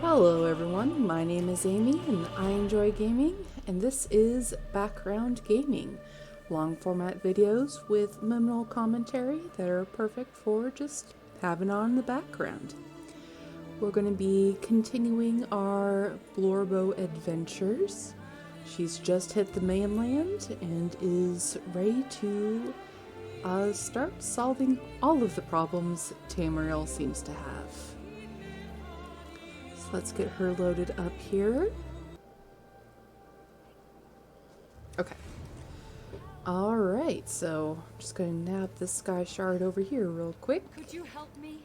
Hello everyone, my name is Amy and I enjoy gaming, and this is Background Gaming, long format videos with minimal commentary that are perfect for just having on in the background. We're going to be continuing our Blorbo adventures. She's just hit the mainland and is ready to start solving all of the problems Tamriel seems to have. Let's get her loaded up here. Okay. Alright, so I'm just going to nab this sky shard over here real quick. Could you help me?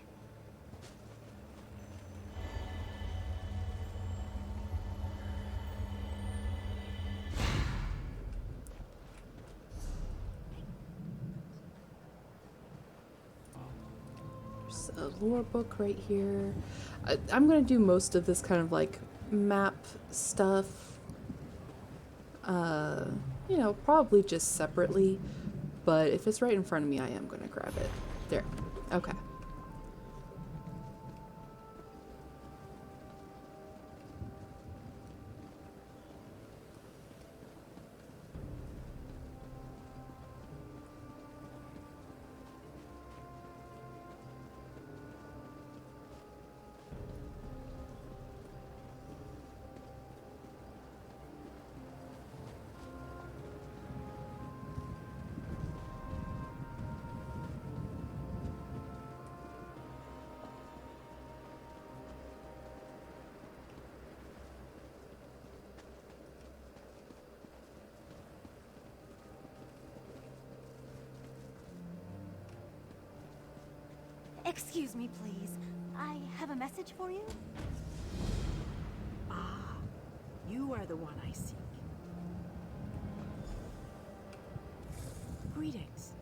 There's a lore book right here. I'm going to do most of this kind of like map stuff, you know, probably just separately, but if it's right in front of me, I am going to grab it. There. Okay. Excuse me, please. I have a message for you. Ah, you are the one I seek. Greetings.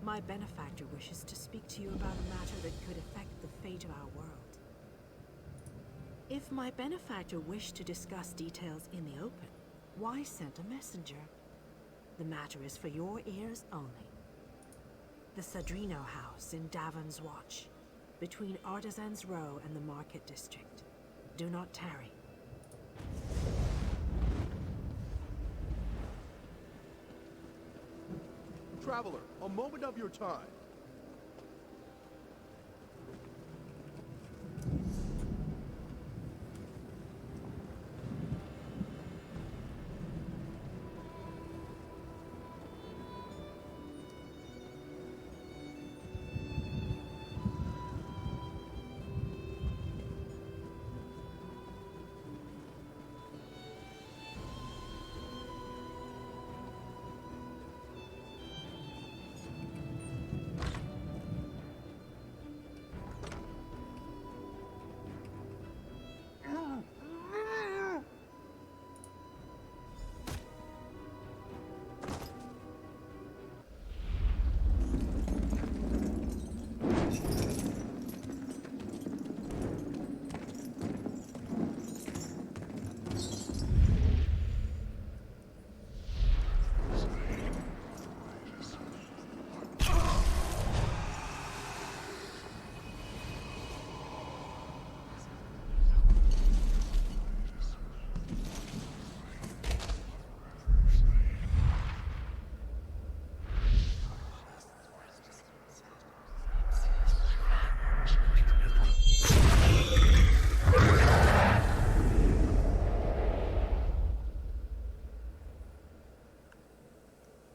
My benefactor wishes to speak to you about a matter that could affect the fate of our world. If my benefactor wished to discuss details in the open, why send a messenger? The matter is for your ears only. The Sadrino House in Davon's Watch, between Artisans Row and the Market District. Do not tarry. Traveler, a moment of your time.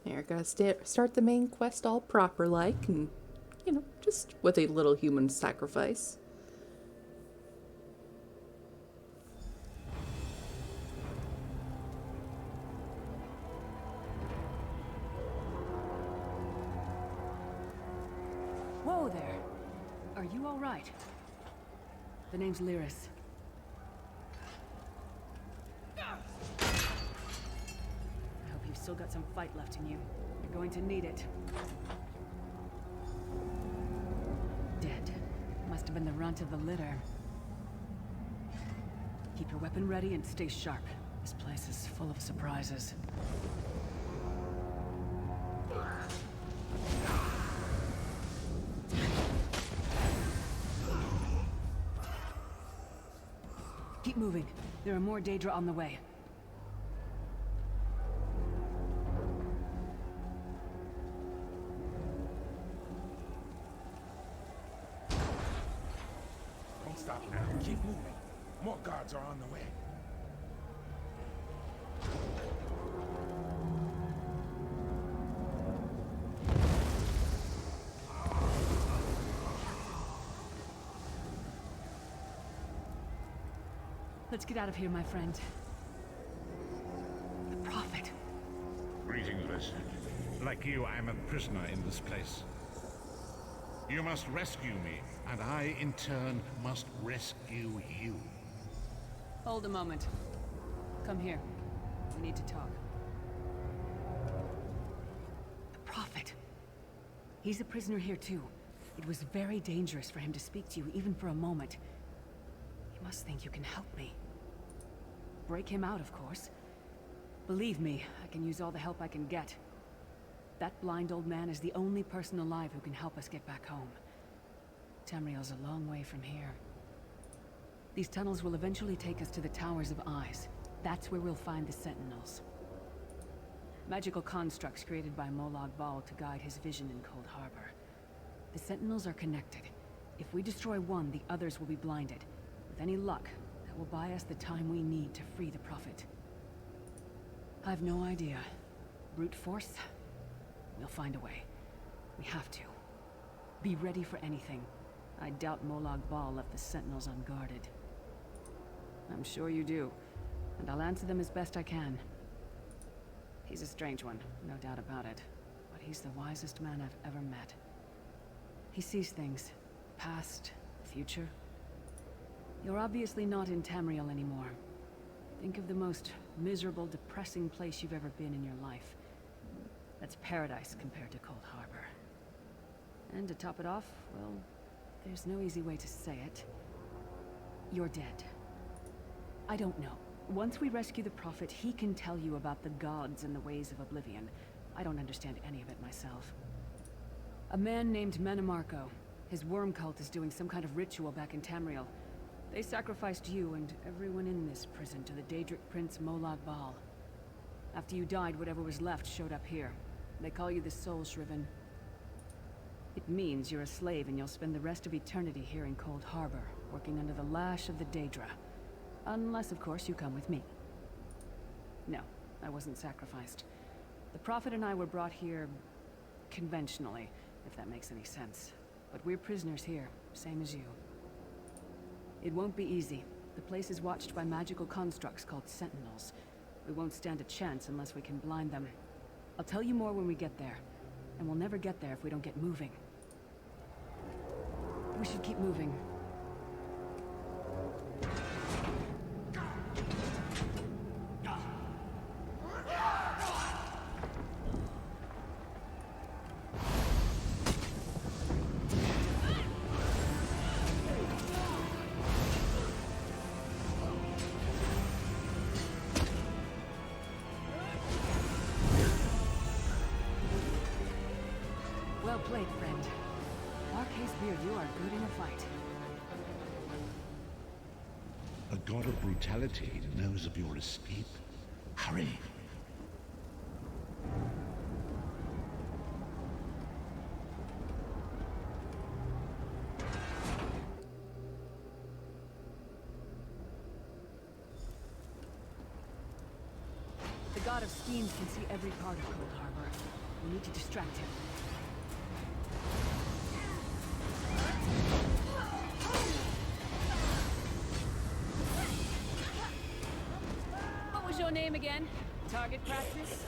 There, gotta start the main quest all proper like, and, you know, just with a little human sacrifice. Whoa there! Are you alright? The name's Lyris. I hope you've still got some fight left in you. You're going to need it. Dead. Must have been the runt of the litter. Keep your weapon ready and stay sharp. This place is full of surprises. Keep moving. There are more Daedra on the way. Don't stop now. Keep moving. More guards are on the way. Let's get out of here, my friend. The Prophet. Greetings, Blessed. Like you, I'm a prisoner in this place. You must rescue me, and I, in turn, must rescue you. Hold a moment. Come here. We need to talk. The Prophet. He's a prisoner here, too. It was very dangerous for him to speak to you, even for a moment. You must think you can help me. Break him out, of course. Believe me, I can use all the help I can get. That blind old man is the only person alive who can help us get back home. Tamriel's a long way from here. These tunnels will eventually take us to the Towers of Eyes. That's where we'll find the Sentinels. Magical constructs created by Molag Bal to guide his vision in Cold Harbor. The Sentinels are connected. If we destroy one, the others will be blinded. With any luck, that will buy us the time we need to free the Prophet. I've no idea. Brute force? We'll find a way. We have to. Be ready for anything. I doubt Molag Bal left the Sentinels unguarded. I'm sure you do, and I'll answer them as best I can. He's a strange one, no doubt about it, but he's the wisest man I've ever met. He sees things. Past, future. You're obviously not in Tamriel anymore. Think of the most miserable, depressing place you've ever been in your life. That's paradise compared to Cold Harbor. And to top it off, well, there's no easy way to say it. You're dead. I don't know. Once we rescue the Prophet, he can tell you about the gods and the ways of oblivion. I don't understand any of it myself. A man named Menemarco. His worm cult is doing some kind of ritual back in Tamriel. They sacrificed you and everyone in this prison to the Daedric prince Molag Bal. After you died, whatever was left showed up here. They call you the Soul Shriven. It means you're a slave and you'll spend the rest of eternity here in Cold Harbor, working under the lash of the Daedra. Unless, of course, you come with me. No, I wasn't sacrificed. The Prophet and I were brought here conventionally, if that makes any sense. But we're prisoners here, same as you. It won't be easy. The place is watched by magical constructs called Sentinels. We won't stand a chance unless we can blind them. I'll tell you more when we get there. And we'll never get there if we don't get moving. We should keep moving. Well played, friend. Marquez Beard, you are good in a fight. A god of brutality knows of your escape. Hurry. The god of schemes can see every part of Cold Harbor. We need to distract him. What was your name again? Target practice?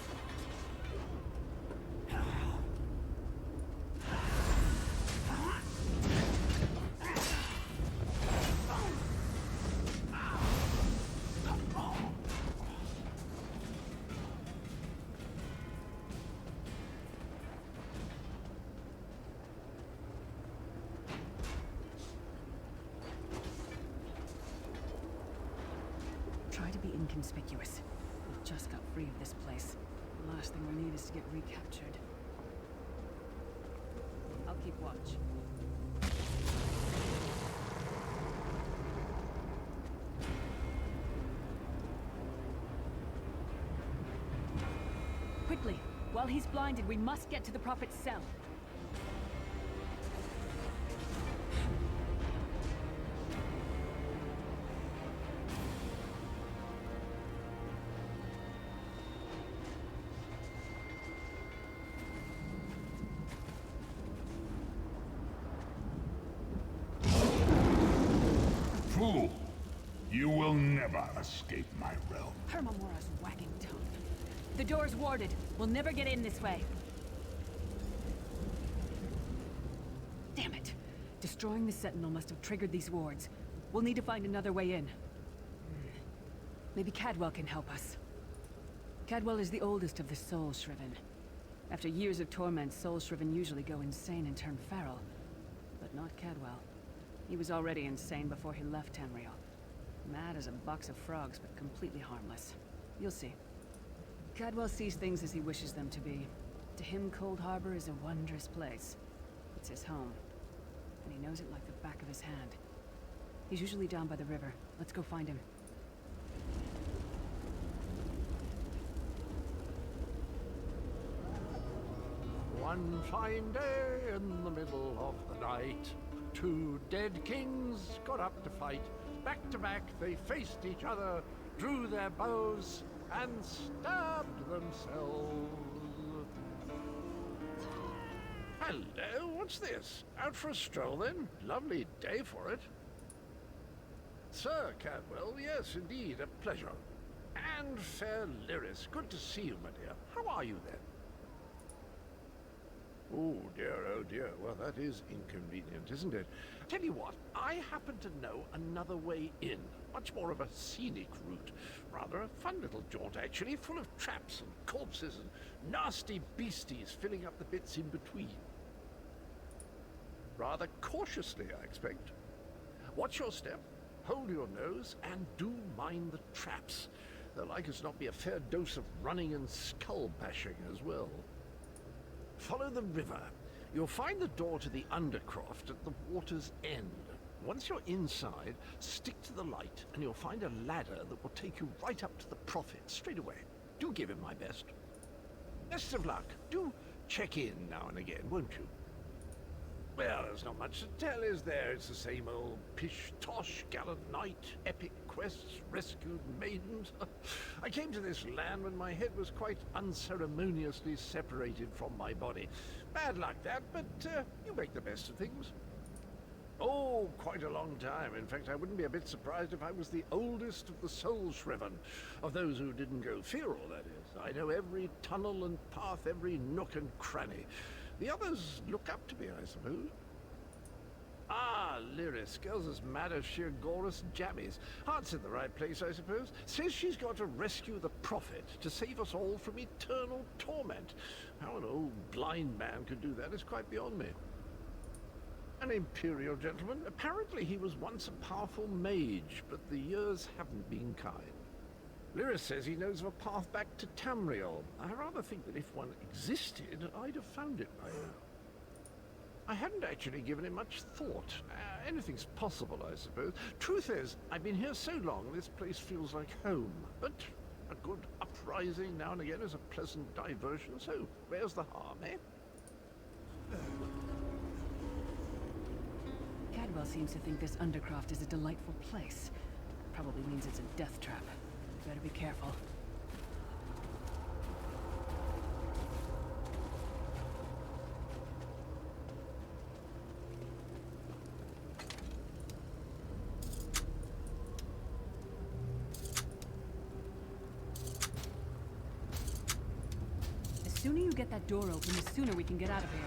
Try to be inconspicuous. We've just got free of this place. The last thing we need is to get recaptured. I'll keep watch. While he's blinded, we must get to the Prophet's cell. Fool! You will never escape my realm. Hermamora's wagging tongue. The door's warded. We'll never get in this way. Damn it. Destroying the Sentinel must have triggered these wards. We'll need to find another way in. Maybe Cadwell can help us. Cadwell is the oldest of the Soul Shriven. After years of torment, Soul Shriven usually go insane and turn feral. But not Cadwell. He was already insane before he left Tamriel. Mad as a box of frogs, but completely harmless. You'll see. Cadwell sees things as he wishes them to be. To him, Cold Harbor is a wondrous place. It's his home. And he knows it like the back of his hand. He's usually down by the river. Let's go find him. One fine day in the middle of the night, two dead kings got up to fight. Back to back, they faced each other, drew their bows, and stabbed themselves. Hello, what's this? Out for a stroll, then? Lovely day for it. Sir Cadwell, yes, indeed, a pleasure. And fair Lyris, good to see you, my dear. How are you, then? Oh dear, well that is inconvenient, isn't it? Tell you what, I happen to know another way in. Much more of a scenic route. Rather a fun little jaunt, actually, full of traps and corpses and nasty beasties filling up the bits in between. Rather cautiously, I expect. Watch your step, hold your nose, and do mind the traps. There'll like as not be a fair dose of running and skull bashing as well. Follow the river. You'll find the door to the Undercroft at the water's end. Once you're inside, stick to the light, and you'll find a ladder that will take you right up to the Prophet straight away. Do give him my best. Best of luck. Do check in now and again, won't you? Well, there's not much to tell, is there? It's the same old pish-tosh, gallant knight, epic quests, rescued maidens. I came to this land when my head was quite unceremoniously separated from my body. Bad luck that, but you make the best of things. Oh, quite a long time. In fact, I wouldn't be a bit surprised if I was the oldest of the Soul Shriven, of those who didn't go feral, that is. I know every tunnel and path, every nook and cranny. The others look up to me, I suppose. Ah, Lyris, girl's as mad as sheer Gorus jammies. Heart's in the right place, I suppose. Says she's got to rescue the Prophet to save us all from eternal torment. How an old blind man could do that is quite beyond me. An imperial gentleman. Apparently he was once a powerful mage, but the years haven't been kind. Lyris says he knows of a path back to Tamriel. I rather think that if one existed, I'd have found it by now. I hadn't actually given it much thought. Anything's possible, I suppose. Truth is, I've been here so long, this place feels like home. But a good uprising now and again is a pleasant diversion, so where's the harm, eh? Cadwell seems to think this Undercroft is a delightful place. Probably means it's a death trap. Better be careful. The sooner you get that door open, the sooner we can get out of here.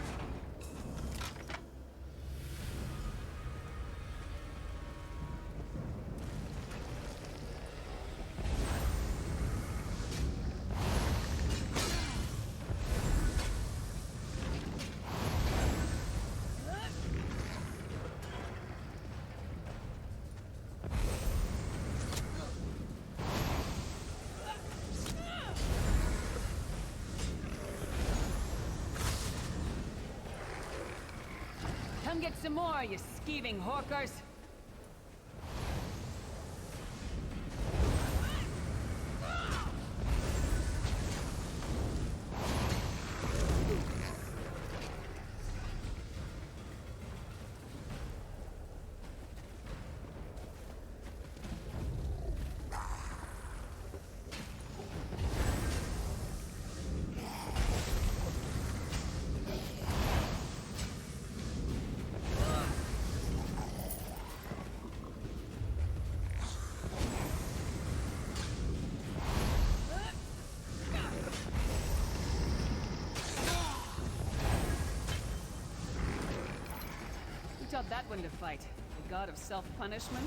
Come get some more, you skeeving hawkers! taught that one to fight? The god of self-punishment?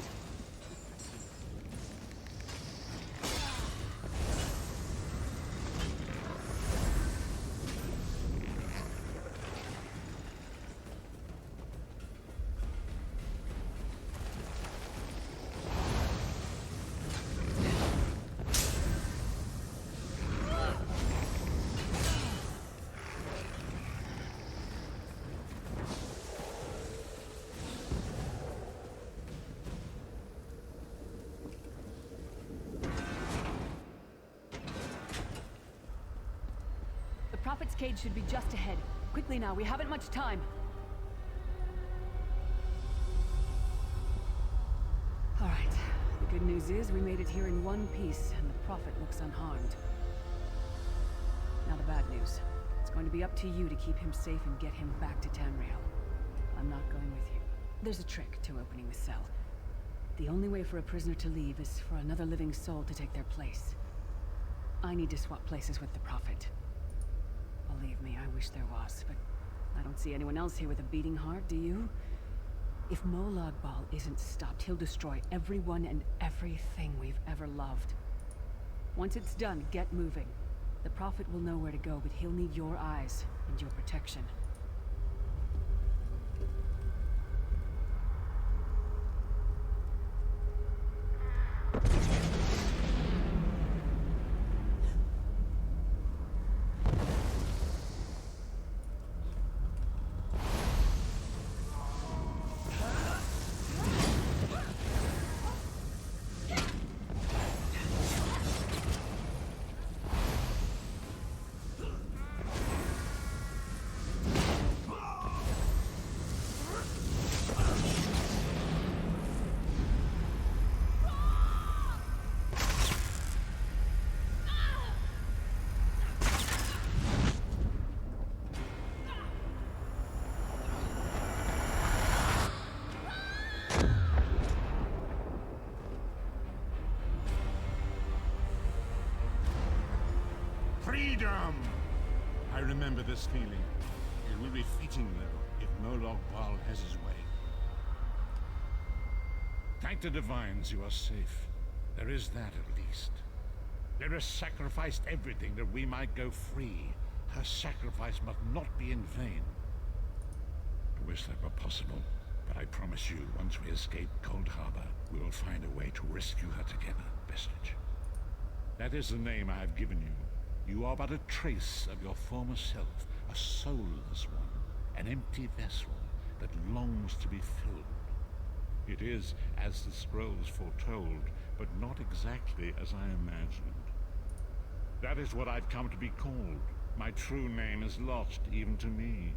The Prophet's cage should be just ahead. Quickly now, we haven't much time. Alright, the good news is we made it here in one piece, and the Prophet looks unharmed. Now the bad news. It's going to be up to you to keep him safe and get him back to Tamriel. I'm not going with you. There's a trick to opening the cell. The only way for a prisoner to leave is for another living soul to take their place. I need to swap places with the Prophet. Believe me, I wish there was, but I don't see anyone else here with a beating heart, do you? If Molag Bal isn't stopped, he'll destroy everyone and everything we've ever loved. Once it's done, get moving. The Prophet will know where to go, but he'll need your eyes and your protection. Freedom! I remember this feeling. It will be fitting, though, if Molag Bal has his way. Thank the divines you are safe. There is that, at least. Lyra sacrificed everything that we might go free. Her sacrifice must not be in vain. I wish that were possible, but I promise you, once we escape Cold Harbor, we will find a way to rescue her together, Vestige. That is the name I have given you. You are but a trace of your former self, a soulless one, an empty vessel that longs to be filled. It is as the scrolls foretold, but not exactly as I imagined. That is what I've come to be called. My true name is lost even to me.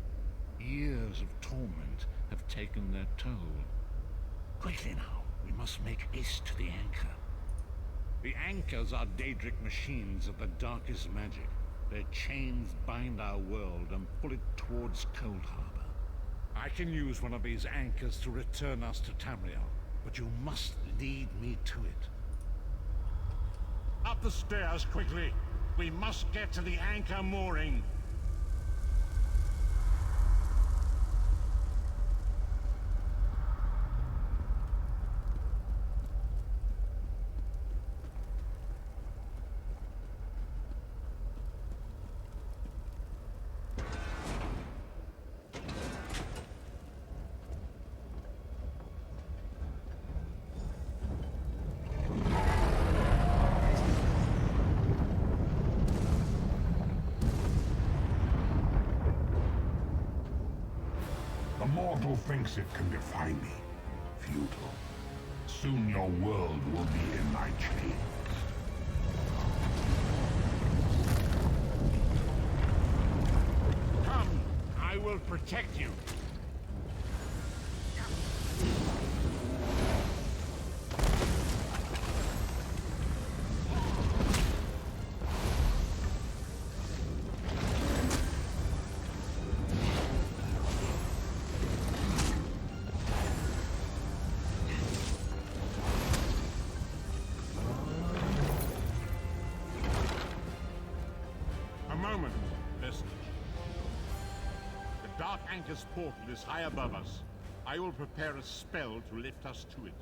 Years of torment have taken their toll. Quickly now, we must make haste to the anchor. The anchors are Daedric machines of the darkest magic. Their chains bind our world and pull it towards Cold Harbor. I can use one of these anchors to return us to Tamriel, but you must lead me to it. Up the stairs, quickly! We must get to the anchor mooring! The mortal thinks it can defy me. Futile. Soon your world will be in my chains. Come! I will protect you! Moment, Vestige. The Dark Anchor's portal is high above us. I will prepare a spell to lift us to it.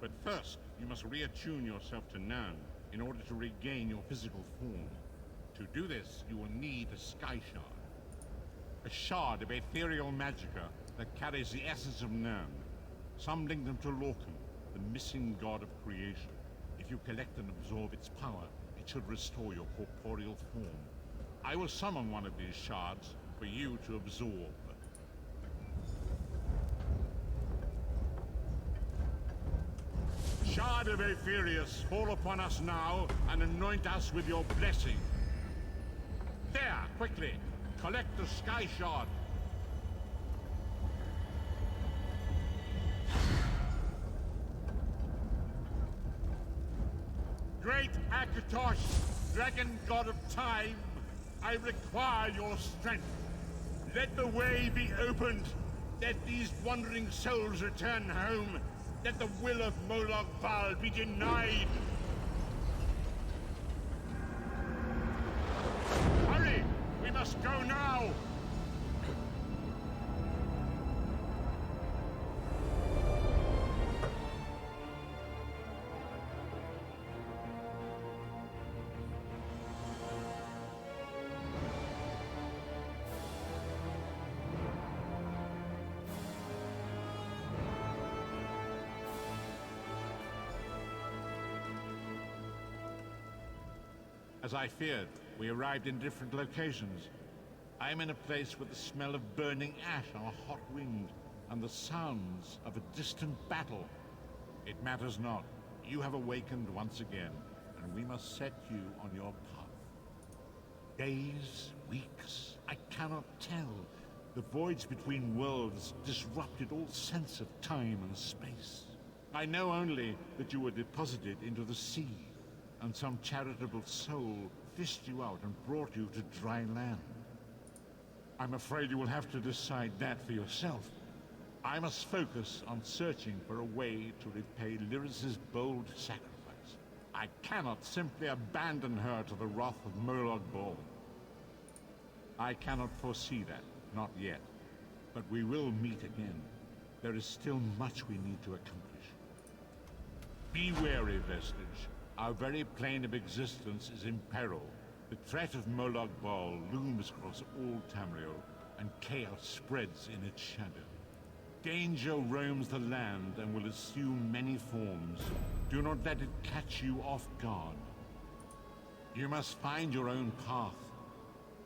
But first, you must reattune yourself to Nern in order to regain your physical form. To do this, you will need a sky shard. A shard of ethereal magicka that carries the essence of Nern. Some link them to Lorcan, the missing god of creation. If you collect and absorb its power, it should restore your corporeal form. I will summon one of these shards for you to absorb. Shard of Aetherius, fall upon us now and anoint us with your blessing. There, quickly, collect the sky shard. Great Akatosh, dragon god of time, I require your strength. Let the way be opened. Let these wandering souls return home. Let the will of Molag Bal be denied. Hurry! We must go now! As I feared, we arrived in different locations. I am in a place with the smell of burning ash on a hot wind, and the sounds of a distant battle. It matters not. You have awakened once again, and we must set you on your path. Days, weeks, I cannot tell. The voids between worlds disrupted all sense of time and space. I know only that you were deposited into the sea, and some charitable soul fished you out and brought you to dry land. I'm afraid you will have to decide that for yourself. I must focus on searching for a way to repay Lyris's bold sacrifice. I cannot simply abandon her to the wrath of Molag Bal. I cannot foresee that, not yet. But we will meet again. There is still much we need to accomplish. Be wary, Vestige. Our very plane of existence is in peril. The threat of Molag Bal looms across all Tamriel, and chaos spreads in its shadow. Danger roams the land and will assume many forms. Do not let it catch you off guard. You must find your own path,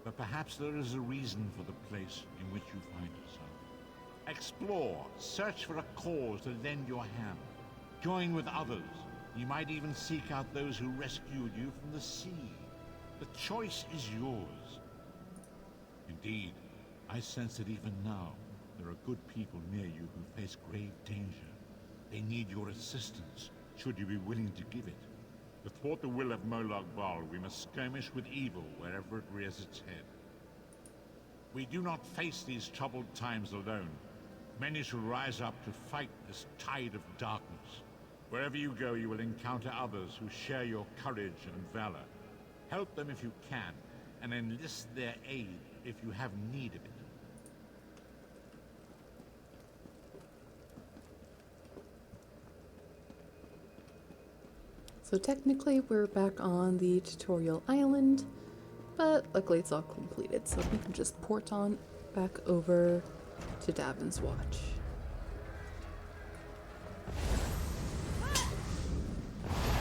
but perhaps there is a reason for the place in which you find yourself. Explore, search for a cause to lend your hand. Join with others. You might even seek out those who rescued you from the sea. The choice is yours. Indeed, I sense that even now, there are good people near you who face grave danger. They need your assistance, should you be willing to give it. To thwart the will of Molag Bal, we must skirmish with evil wherever it rears its head. We do not face these troubled times alone. Many shall rise up to fight this tide of darkness. Wherever you go, you will encounter others who share your courage and valor. Help them if you can, and enlist their aid if you have need of it. So technically we're back on the tutorial island, but luckily it's all completed, so we can just port on back over to Davin's Watch.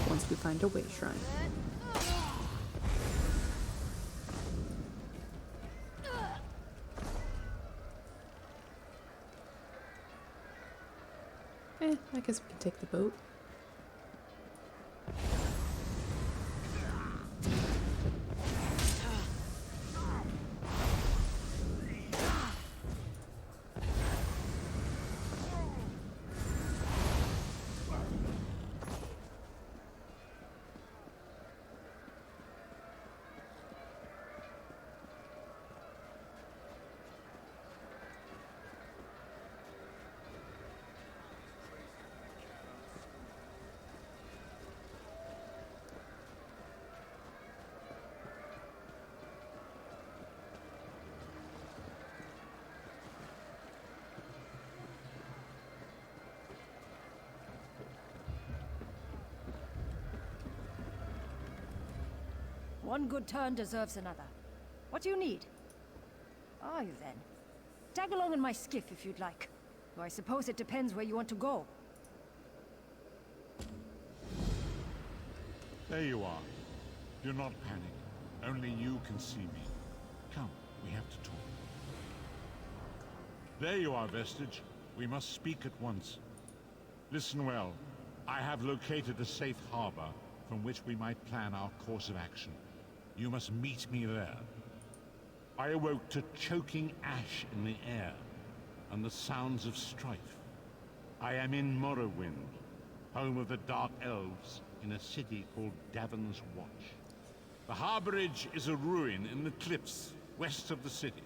Once we find a way shrine. I guess we can take the boat. One good turn deserves another. What do you need? Are you then? Tag along in my skiff if you'd like. Though I suppose it depends where you want to go. There you are. Do not panic. Only you can see me. Come, we have to talk. There you are, Vestige. We must speak at once. Listen well. I have located a safe harbor from which we might plan our course of action. You must meet me there. I awoke to choking ash in the air and the sounds of strife. I am in Morrowind, home of the Dark Elves, in a city called Davon's Watch. The harborage is a ruin in the cliffs west of the city.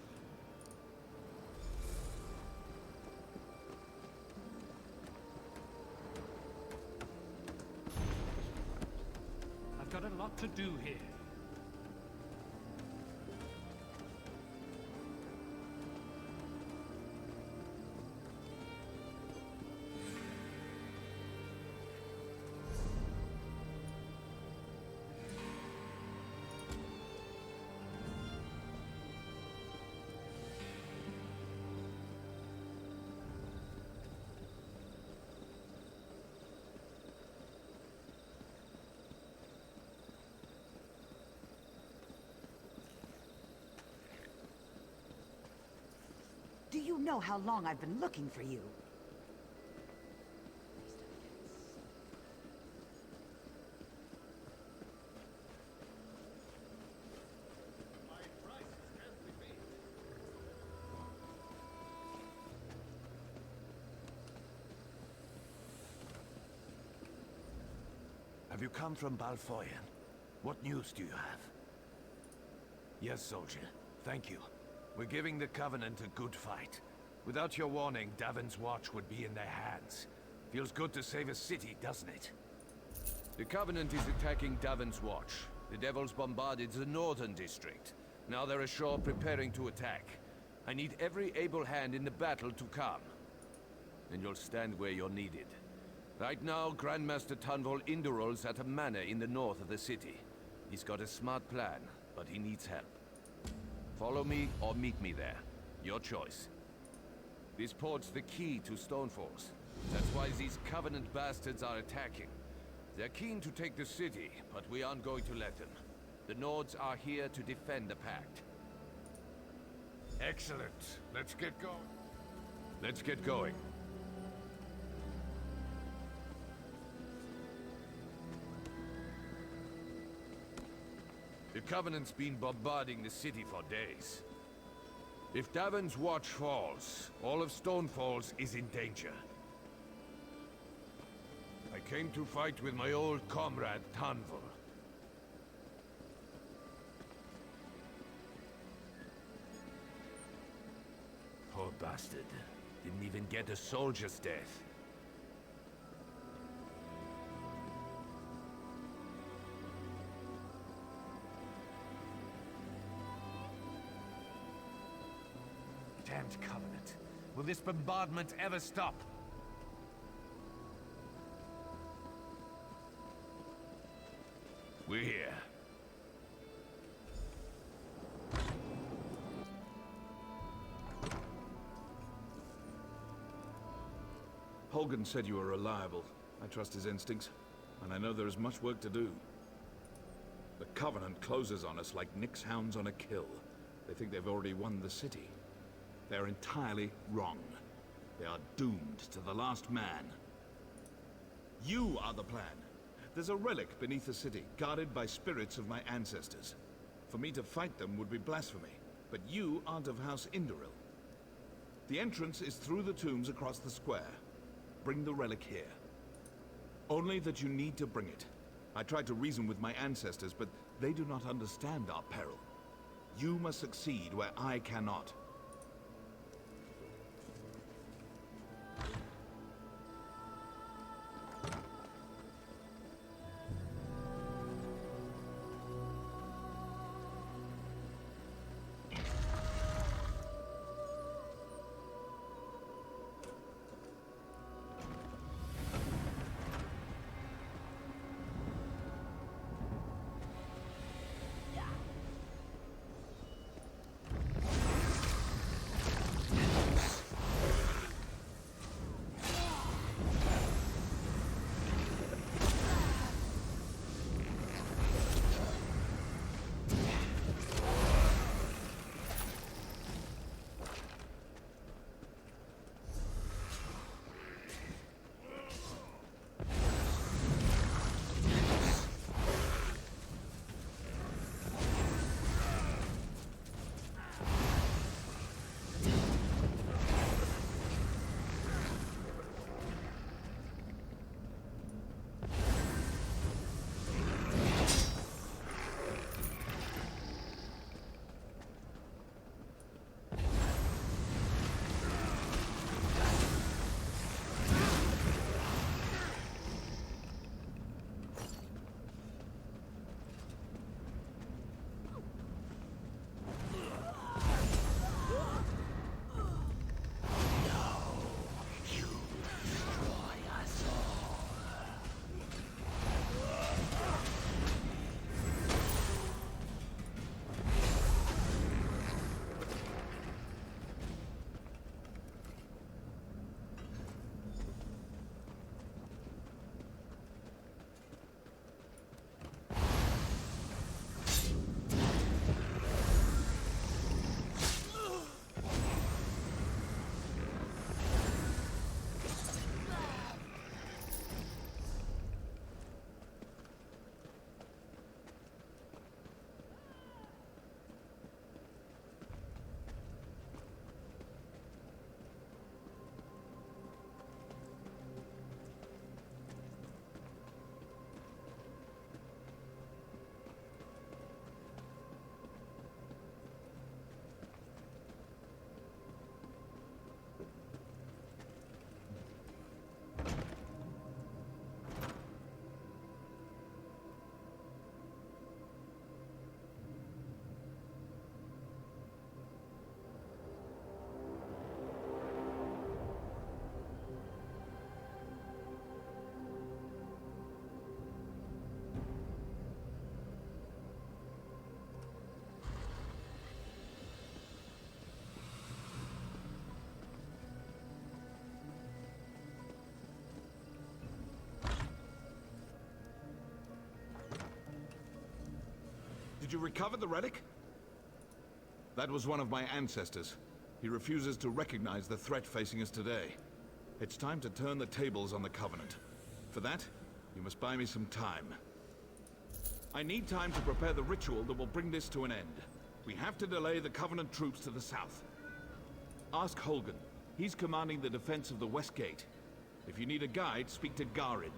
I've got a lot to do here. Do you know how long I've been looking for you? Have you come from Balfoyan? What news do you have? Yes, soldier. Thank you. We're giving the Covenant a good fight. Without your warning, Davon's Watch would be in their hands. Feels good to save a city, doesn't it? The Covenant is attacking Davon's Watch. The Devils bombarded the northern district. Now they're ashore preparing to attack. I need every able hand in the battle to come. And you'll stand where you're needed. Right now, Grandmaster Tunval Indural's at a manor in the north of the city. He's got a smart plan, but he needs help. Follow me or meet me there. Your choice. This port's the key to Stonefalls. That's why these Covenant bastards are attacking. They're keen to take the city, but we aren't going to let them. The Nords are here to defend the Pact. Excellent. Let's get going. Let's get going. The Covenant's been bombarding the city for days. If Davon's Watch falls, all of Stonefalls is in danger. I came to fight with my old comrade, Tunval. Poor bastard. Didn't even get a soldier's death. Damned Covenant. Will this bombardment ever stop? We're here. Holgan said you were reliable. I trust his instincts, and I know there is much work to do. The Covenant closes on us like Nick's hounds on a kill. They think they've already won the city. They're entirely wrong. They are doomed to the last man. You are the plan. There's a relic beneath the city, guarded by spirits of my ancestors. For me to fight them would be blasphemy, but you aren't of House Induril. The entrance is through the tombs across the square. Bring the relic here. Only that you need to bring it. I tried to reason with my ancestors, but they do not understand our peril. You must succeed where I cannot. Did you recover the relic? That was one of my ancestors. He refuses to recognize the threat facing us today. It's time to turn the tables on the Covenant. For that, you must buy me some time. I need time to prepare the ritual that will bring this to an end. We have to delay the Covenant troops to the south. Ask Holgen. He's commanding the defense of the West Gate. If you need a guide, speak to Garin.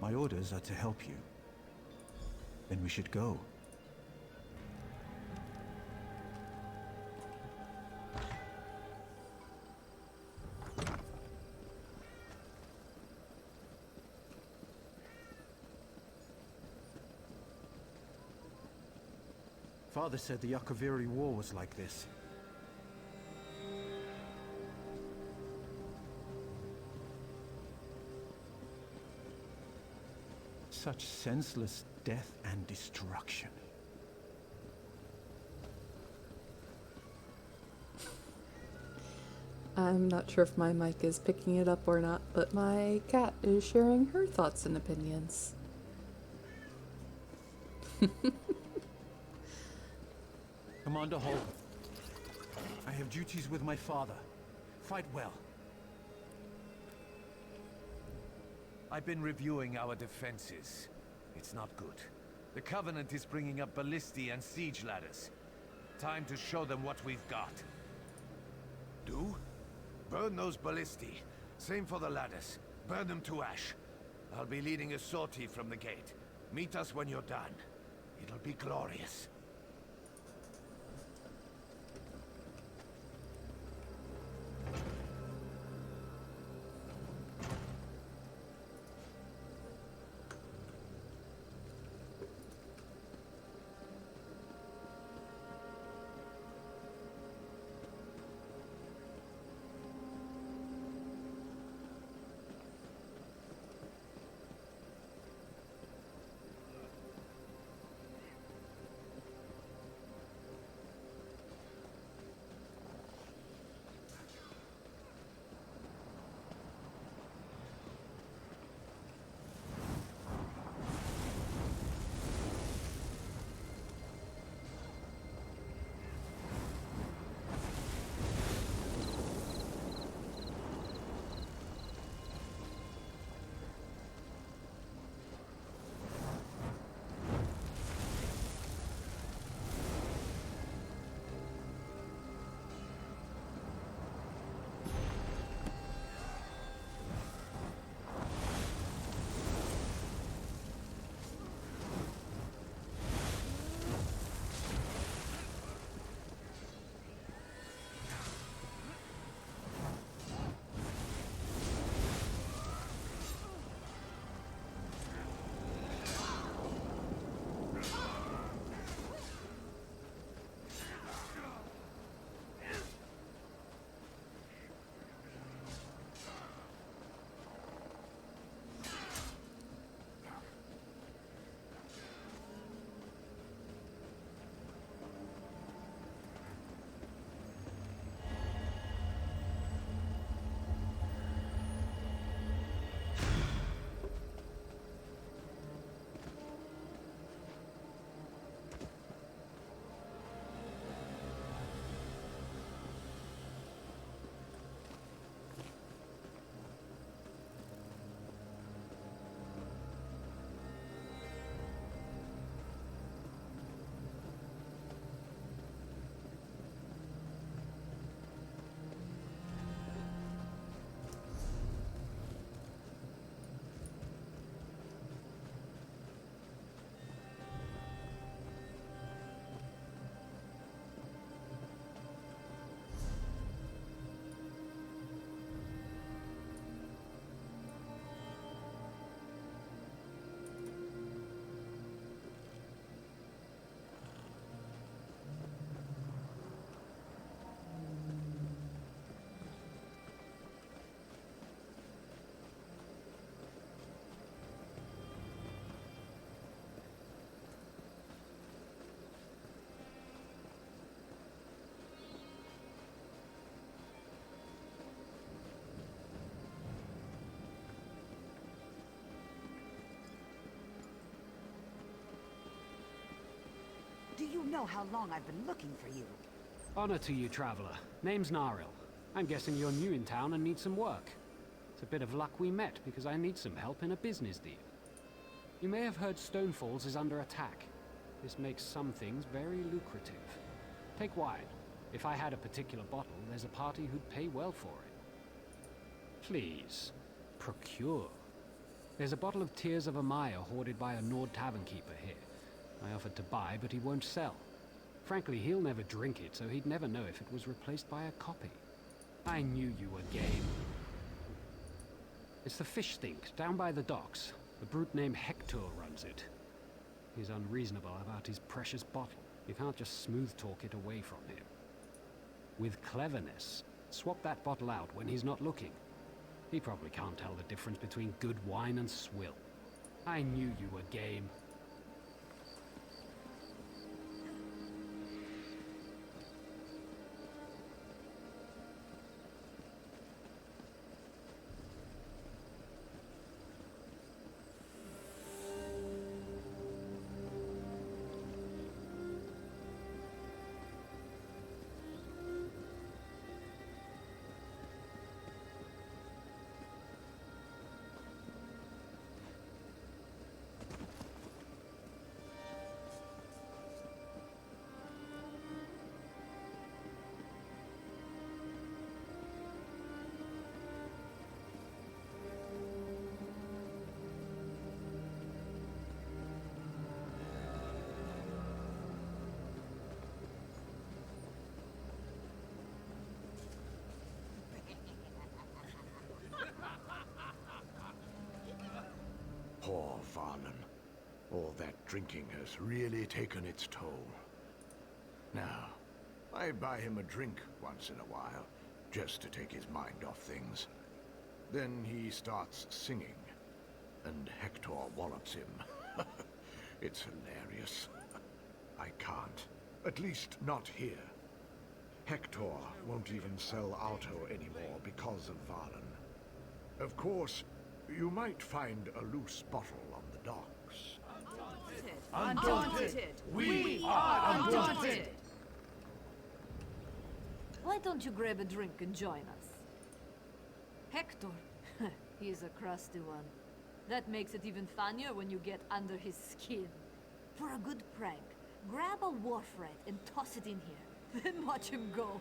My orders are to help you. Then we should go. Father said the Yakaviri War was like this. Such senseless death and destruction. I'm not sure if my mic is picking it up or not, but my cat is sharing her thoughts and opinions. Commander Holgen, I have duties with my father. Fight well. I've been reviewing our defenses. It's not good. The Covenant is bringing up ballistae and siege ladders. Time to show them what we've got. Do? Burn those ballistae. Same for the ladders. Burn them to ash. I'll be leading a sortie from the gate. Meet us when you're done. It'll be glorious. know how long I've been looking for you? Honor to you, traveler. Name's Naril. I'm guessing you're new in town and need some work. It's a bit of luck we met, because I need some help in a business deal. You may have heard Stonefalls is under attack. This makes some things very lucrative. Take wine. If I had a particular bottle, there's a party who'd pay well for it. Please, procure. There's a bottle of Tears of Amaya hoarded by a Nord tavern keeper here. I offered to buy, but he won't sell. Frankly, he'll never drink it, so he'd never know if it was replaced by a copy. I knew you were game. It's the fish stink, down by the docks. A brute named Hector runs it. He's unreasonable about his precious bottle. You can't just smooth talk it away from him. With cleverness, swap that bottle out when he's not looking. He probably can't tell the difference between good wine and swill. I knew you were game. Poor Varlin. All that drinking has really taken its toll. Now, I buy him a drink once in a while, just to take his mind off things. Then he starts singing, and Hector wallops him. It's hilarious. I can't. At least not here. Hector won't even sell Alto anymore because of Varlin. Of course, you might find a loose bottle on the docks. Undaunted! We are undaunted! Why don't you grab a drink and join us? Hector, he's a crusty one. That makes it even funnier when you get under his skin. For a good prank, grab a wharf rat and toss it in here. Then watch him go.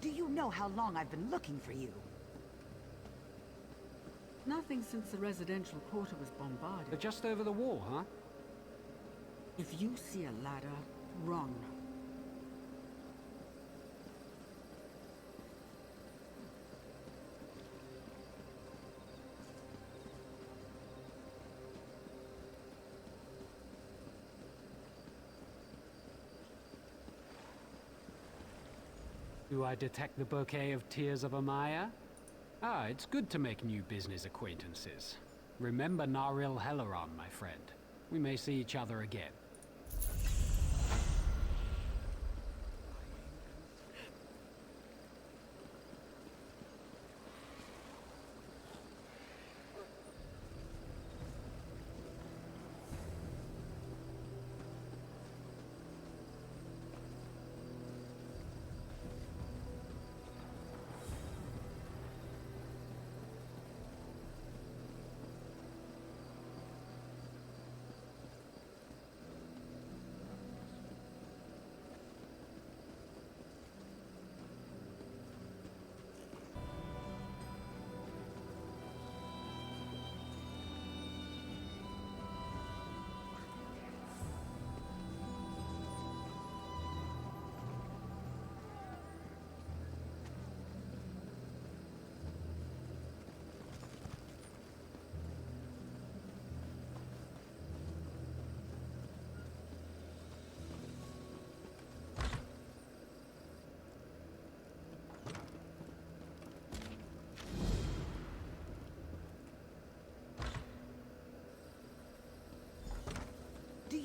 Do you know how long I've been looking for you? Nothing since the residential quarter was bombarded. But just over the wall, huh? If you see a ladder, run. Do I detect the bouquet of Tears of Amaya? Ah, it's good to make new business acquaintances. Remember Naril Helleron, my friend. We may see each other again.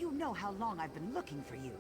You know how long I've been looking for you.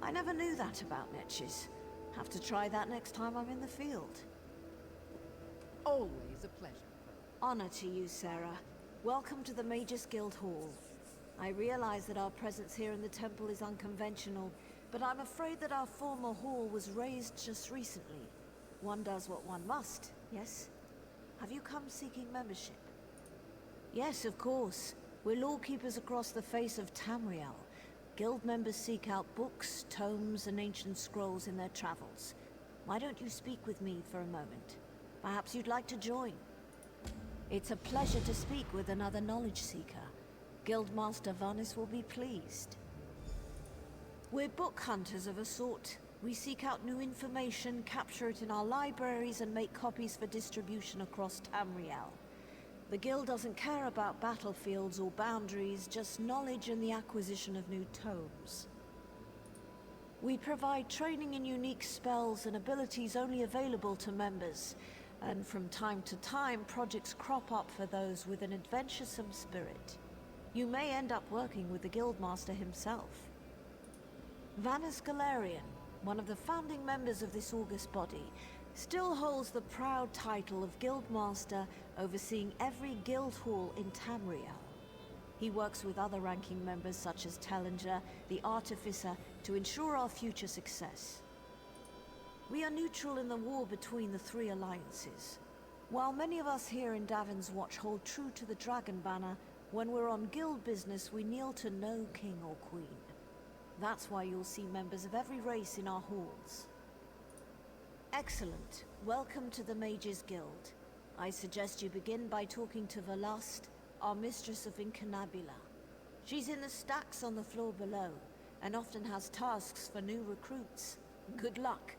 I never knew that about niches. Have to try that next time I'm in the field. Always a pleasure. Honor to you, Sarah. Welcome to the Mages Guild Hall. I realize that our presence here in the temple is unconventional, but I'm afraid that our former hall was razed just recently. One does what one must, yes? Have you come seeking membership? Yes, of course. We're lawkeepers across the face of Tamriel. Guild members seek out books, tomes, and ancient scrolls in their travels. Why don't you speak with me for a moment? Perhaps you'd like to join. It's a pleasure to speak with another knowledge seeker. Guildmaster Vanis will be pleased. We're book hunters of a sort. We seek out new information, capture it in our libraries, and make copies for distribution across Tamriel. The Guild doesn't care about battlefields or boundaries, just knowledge and the acquisition of new tomes. We provide training in unique spells and abilities only available to members, and from time to time, projects crop up for those with an adventuresome spirit. You may end up working with the Guildmaster himself. Vanis Galarian, one of the founding members of this august body, still holds the proud title of Guildmaster, overseeing every guild hall in Tamriel. He works with other ranking members such as Tellinger, the Artificer, to ensure our future success. We are neutral in the war between the three alliances. While many of us here in Davin's Watch hold true to the Dragon Banner, when we're on guild business we kneel to no king or queen. That's why you'll see members of every race in our halls. Excellent. Welcome to the Mages Guild. I suggest you begin by talking to Velast, our mistress of Incunabula. She's in the stacks on the floor below, and often has tasks for new recruits. Good luck.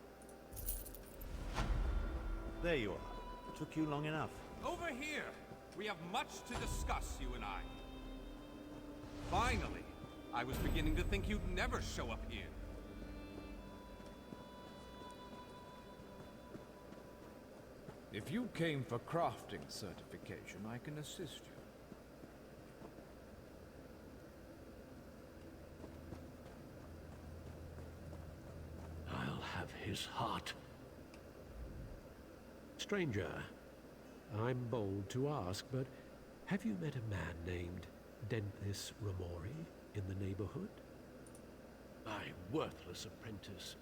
There you are. Took you long enough. Over here! We have much to discuss, you and I. Finally! I was beginning to think you'd never show up here. If you came for crafting certification, I can assist you. I'll have his heart. Stranger, I'm bold to ask, but have you met a man named Denthis Ramori in the neighborhood? My worthless apprentice.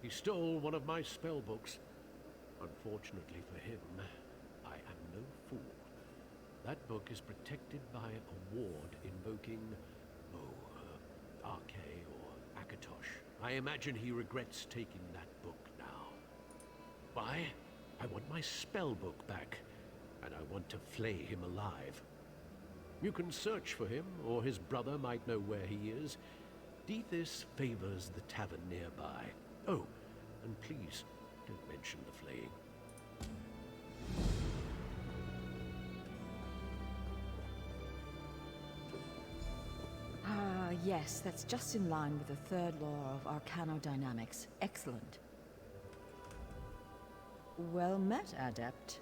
He stole one of my spellbooks. Unfortunately for him, I am no fool. That book is protected by a ward invoking, Arche or Akatosh. I imagine he regrets taking that book now. Why? I want my spellbook back, and I want to flay him alive. You can search for him, or his brother might know where he is. Dethys favors the tavern nearby. Oh, and please, don't mention the flaying. Ah, yes, that's just in line with the third law of arcanodynamics. Excellent. Well met, Adept.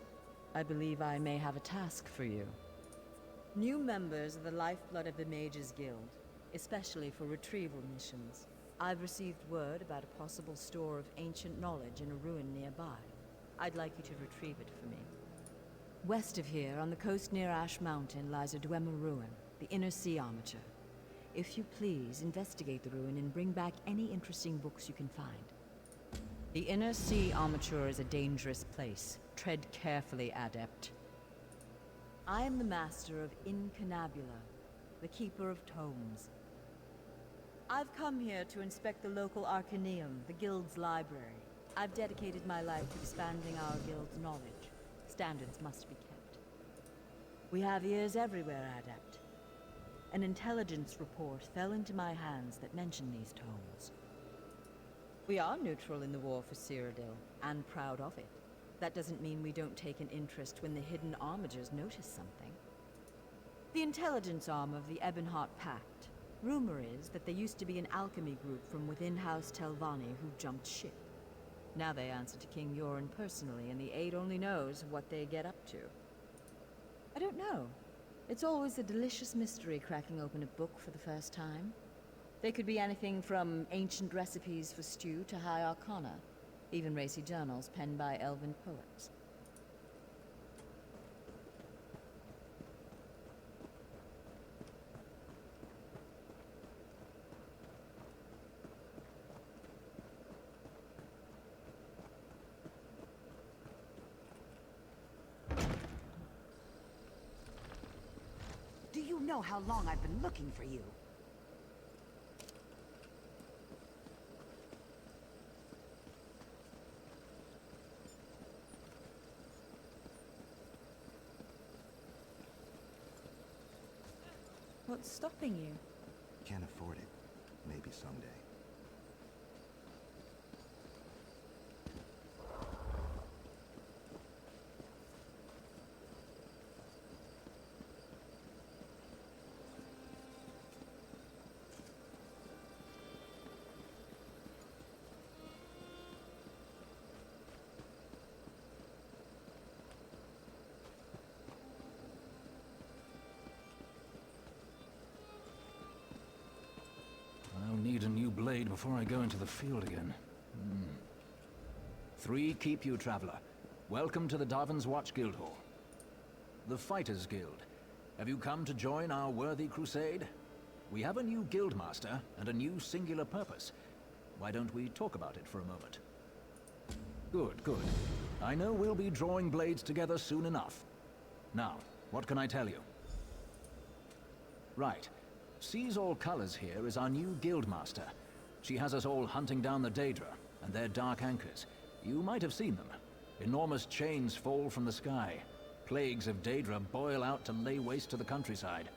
I believe I may have a task for you. New members are the lifeblood of the Mages Guild, especially for retrieval missions. I've received word about a possible store of ancient knowledge in a ruin nearby. I'd like you to retrieve it for me. West of here, on the coast near Ash Mountain, lies a Dwemer ruin, the Inner Sea Armature. If you please, investigate the ruin and bring back any interesting books you can find. The Inner Sea Armature is a dangerous place. Tread carefully, Adept. I am the master of Incunabula, the keeper of tomes. I've come here to inspect the local Arcaneum, the Guild's library. I've dedicated my life to expanding our Guild's knowledge. Standards must be kept. We have ears everywhere, Adept. An intelligence report fell into my hands that mentioned these tomes. We are neutral in the war for Cyrodiil, and proud of it. That doesn't mean we don't take an interest when the hidden armigers notice something. The intelligence arm of the Ebonheart Pact. Rumor is that there used to be an alchemy group from within House Telvanni who jumped ship. Now they answer to King Yoren personally, and the Aid only knows what they get up to. I don't know. It's always a delicious mystery cracking open a book for the first time. They could be anything from ancient recipes for stew to high arcana, even racy journals penned by elven poets. Do you know how long I've been looking for you? What's stopping you? Can't afford it. Maybe someday. I'll need a new blade before I go into the field again. 3 keep you, traveler. Welcome to the Darvin's Watch Guildhall. The Fighters Guild. Have you come to join our worthy crusade? We have a new guildmaster and a new singular purpose. Why don't we talk about it for a moment? Good, good. I know we'll be drawing blades together soon enough. Now, what can I tell you? Right. Sees All Colors here is our new guildmaster. She has us all hunting down the Daedra and their dark anchors. You might have seen them. Enormous chains fall from the sky. Plagues of Daedra boil out to lay waste to the countryside.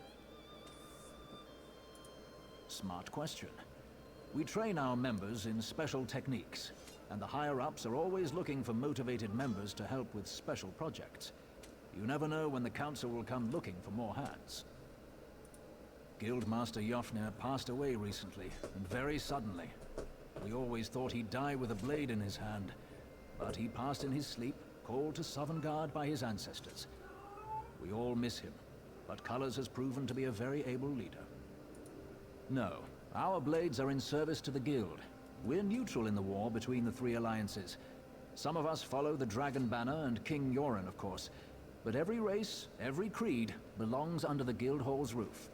Smart question. We train our members in special techniques, and the higher-ups are always looking for motivated members to help with special projects. You never know when the council will come looking for more hands. Guildmaster Jofnir passed away recently, and very suddenly. We always thought he'd die with a blade in his hand, but he passed in his sleep, called to Sovngarde by his ancestors. We all miss him, but Colors has proven to be a very able leader. No, our blades are in service to the Guild. We're neutral in the war between the 3 alliances. Some of us follow the Dragon Banner and King Yoren, of course, but every race, every creed, belongs under the Guildhall's roof.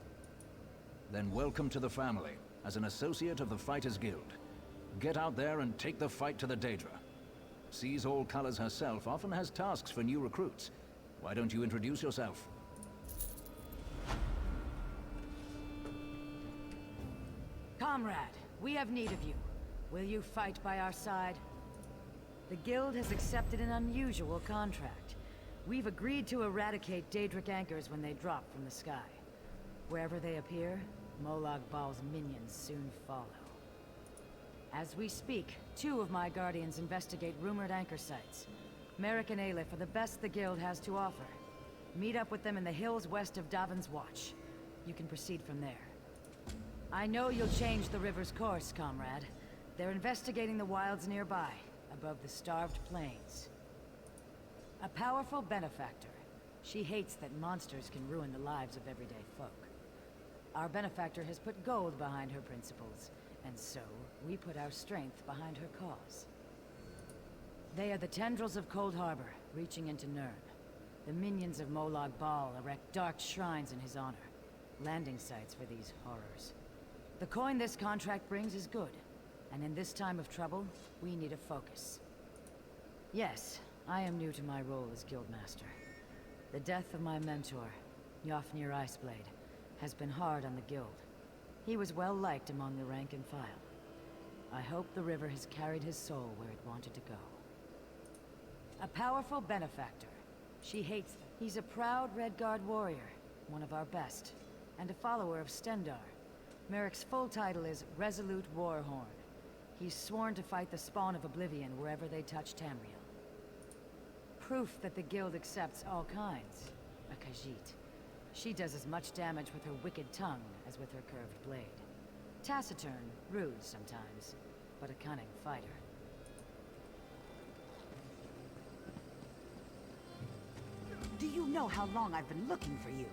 Then welcome to the family, as an associate of the Fighters Guild. Get out there and take the fight to the Daedra. Sees All Colors herself often has tasks for new recruits. Why don't you introduce yourself? Comrade, we have need of you. Will you fight by our side? The Guild has accepted an unusual contract. We've agreed to eradicate Daedric anchors when they drop from the sky. Wherever they appear, Molag Bal's minions soon follow. As we speak, 2 of my guardians investigate rumored anchor sites. Merrick and Aleph are the best the Guild has to offer. Meet up with them in the hills west of Darvin's Watch. You can proceed from there. I know you'll change the river's course, comrade. They're investigating the wilds nearby, above the starved plains. A powerful benefactor. She hates that monsters can ruin the lives of everyday folk. Our benefactor has put gold behind her principles, and so we put our strength behind her cause. They are the tendrils of Cold Harbor, reaching into Nirn. The minions of Molag Bal erect dark shrines in his honor, landing sites for these horrors. The coin this contract brings is good, and in this time of trouble, we need a focus. Yes, I am new to my role as Guildmaster. The death of my mentor, Jofnir Iceblade, has been hard on the Guild. He was well liked among the rank and file. I hope the river has carried his soul where it wanted to go. A powerful benefactor. She hates them. He's a proud Redguard warrior, one of our best. and a follower of Stendar. Merrick's full title is Resolute Warhorn. He's sworn to fight the spawn of Oblivion wherever they touch Tamriel. Proof that the guild accepts all kinds. A Khajiit. She does as much damage with her wicked tongue as with her curved blade. Taciturn, rude sometimes, but a cunning fighter. Do you know how long I've been looking for you?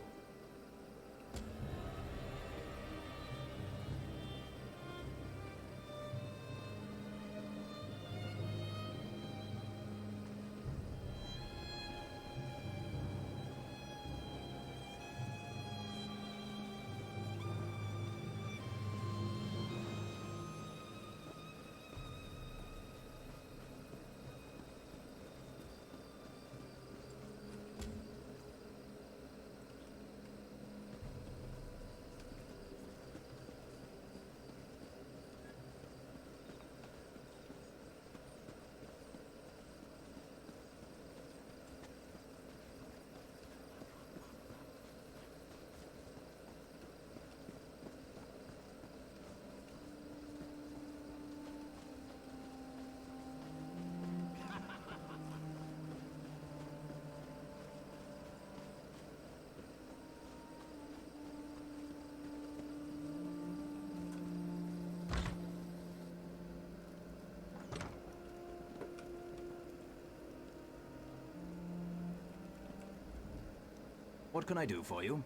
What can I do for you?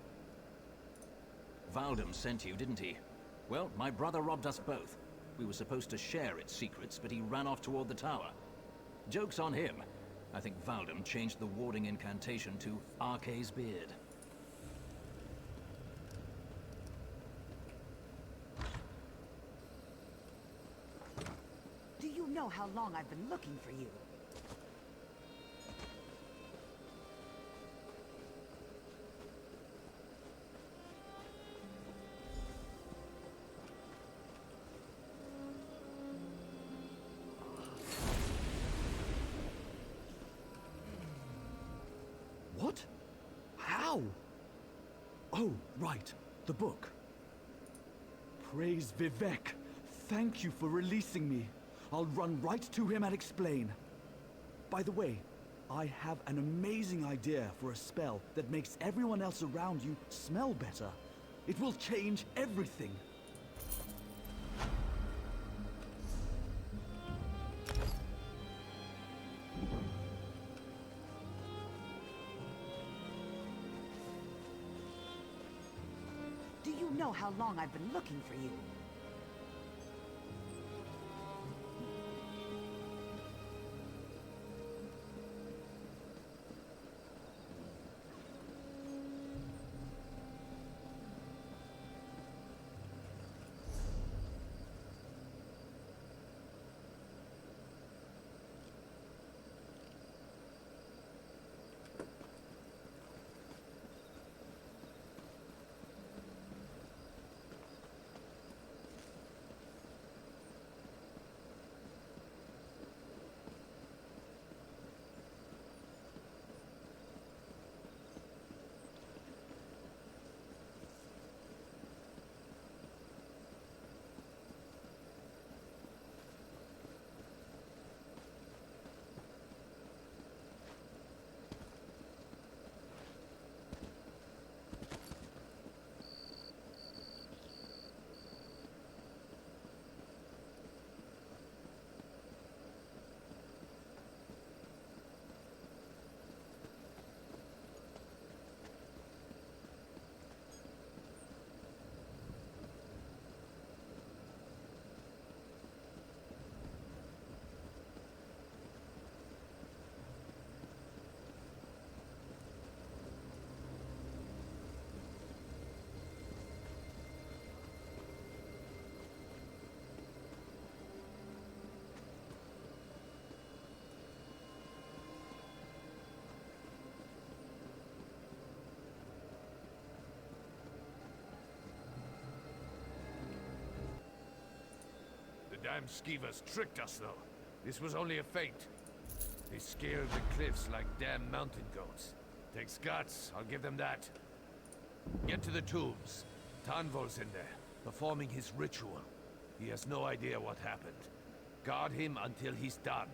Valdem sent you, didn't he? Well, my brother robbed us both. We were supposed to share its secrets, but he ran off toward the tower. Joke's on him. I think Valdem changed the warding incantation to Arce's Beard. Do you know how long I've been looking for you? What? How? Oh, right. The book. Praise Vivek. Thank you for releasing me. I'll run right to him and explain. By the way, I have an amazing idea for a spell that makes everyone else around you smell better. It will change everything. Do you know how long I've been looking for you? The damn skeevers tricked us, though. This was only a feint. They scaled the cliffs like damn mountain goats. Takes guts, I'll give them that. Get to the tombs. Tanvol's in there, performing his ritual. He has no idea what happened. Guard him until he's done.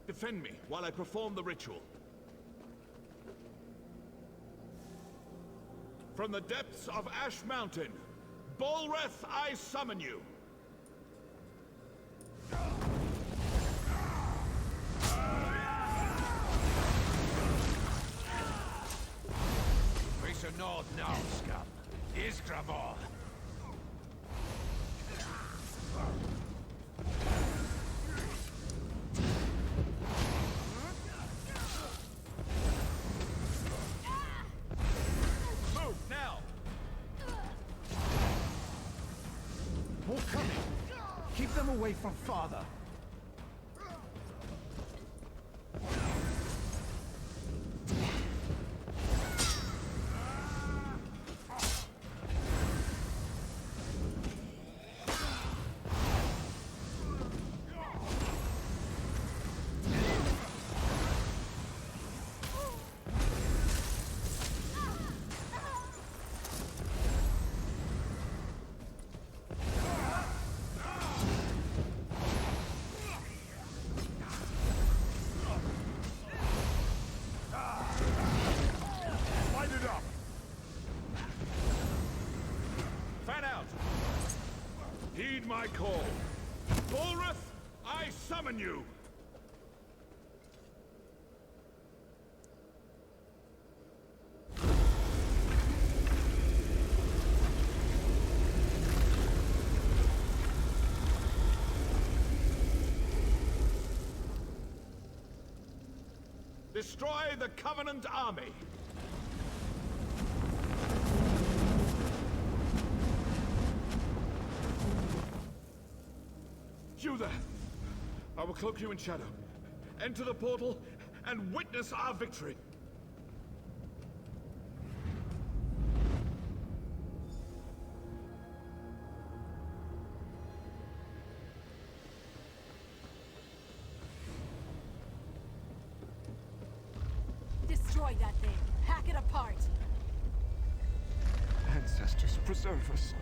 Defend me while I perform the ritual. From the depths of Ash Mountain, Bolreth, I summon you. Face a north now, scum. Isgramor. Move now. More coming. Keep them away from father. summon you! Destroy the Covenant army! You there! I will cloak you in shadow. Enter the portal and witness our victory! Destroy that thing. Hack it apart. Ancestors, preserve us.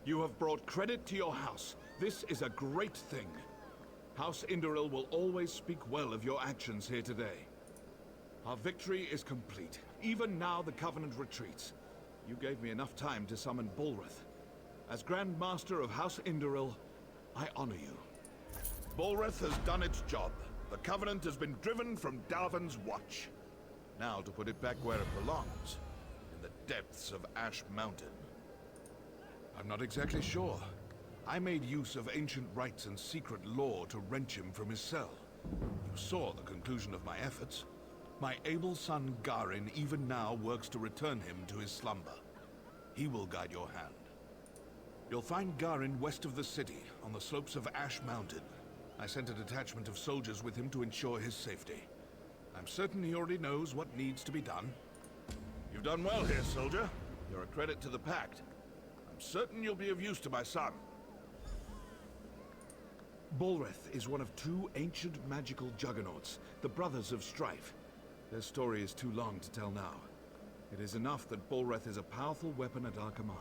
You have brought credit to your house. This is a great thing. House Indoril will always speak well of your actions here today. Our victory is complete. Even now the Covenant retreats. You gave me enough time to summon Bulrith. As Grand Master of House Indoril, I honor you. Bulrith has done its job. The Covenant has been driven from Dalvin's watch. Now to put it back where it belongs, in the depths of Ash Mountain. I'm not exactly sure. I made use of ancient rites and secret lore to wrench him from his cell. You saw the conclusion of my efforts. My able son Garin even now works to return him to his slumber. He will guide your hand. You'll find Garin west of the city, on the slopes of Ash Mountain. I sent a detachment of soldiers with him to ensure his safety. I'm certain he already knows what needs to be done. You've done well here, soldier. You're a credit to the Pact. I'm certain you'll be of use to my son. Bulrith is one of two ancient magical juggernauts, the Brothers of Strife. Their story is too long to tell now. It is enough that Bulrith is a powerful weapon at our command.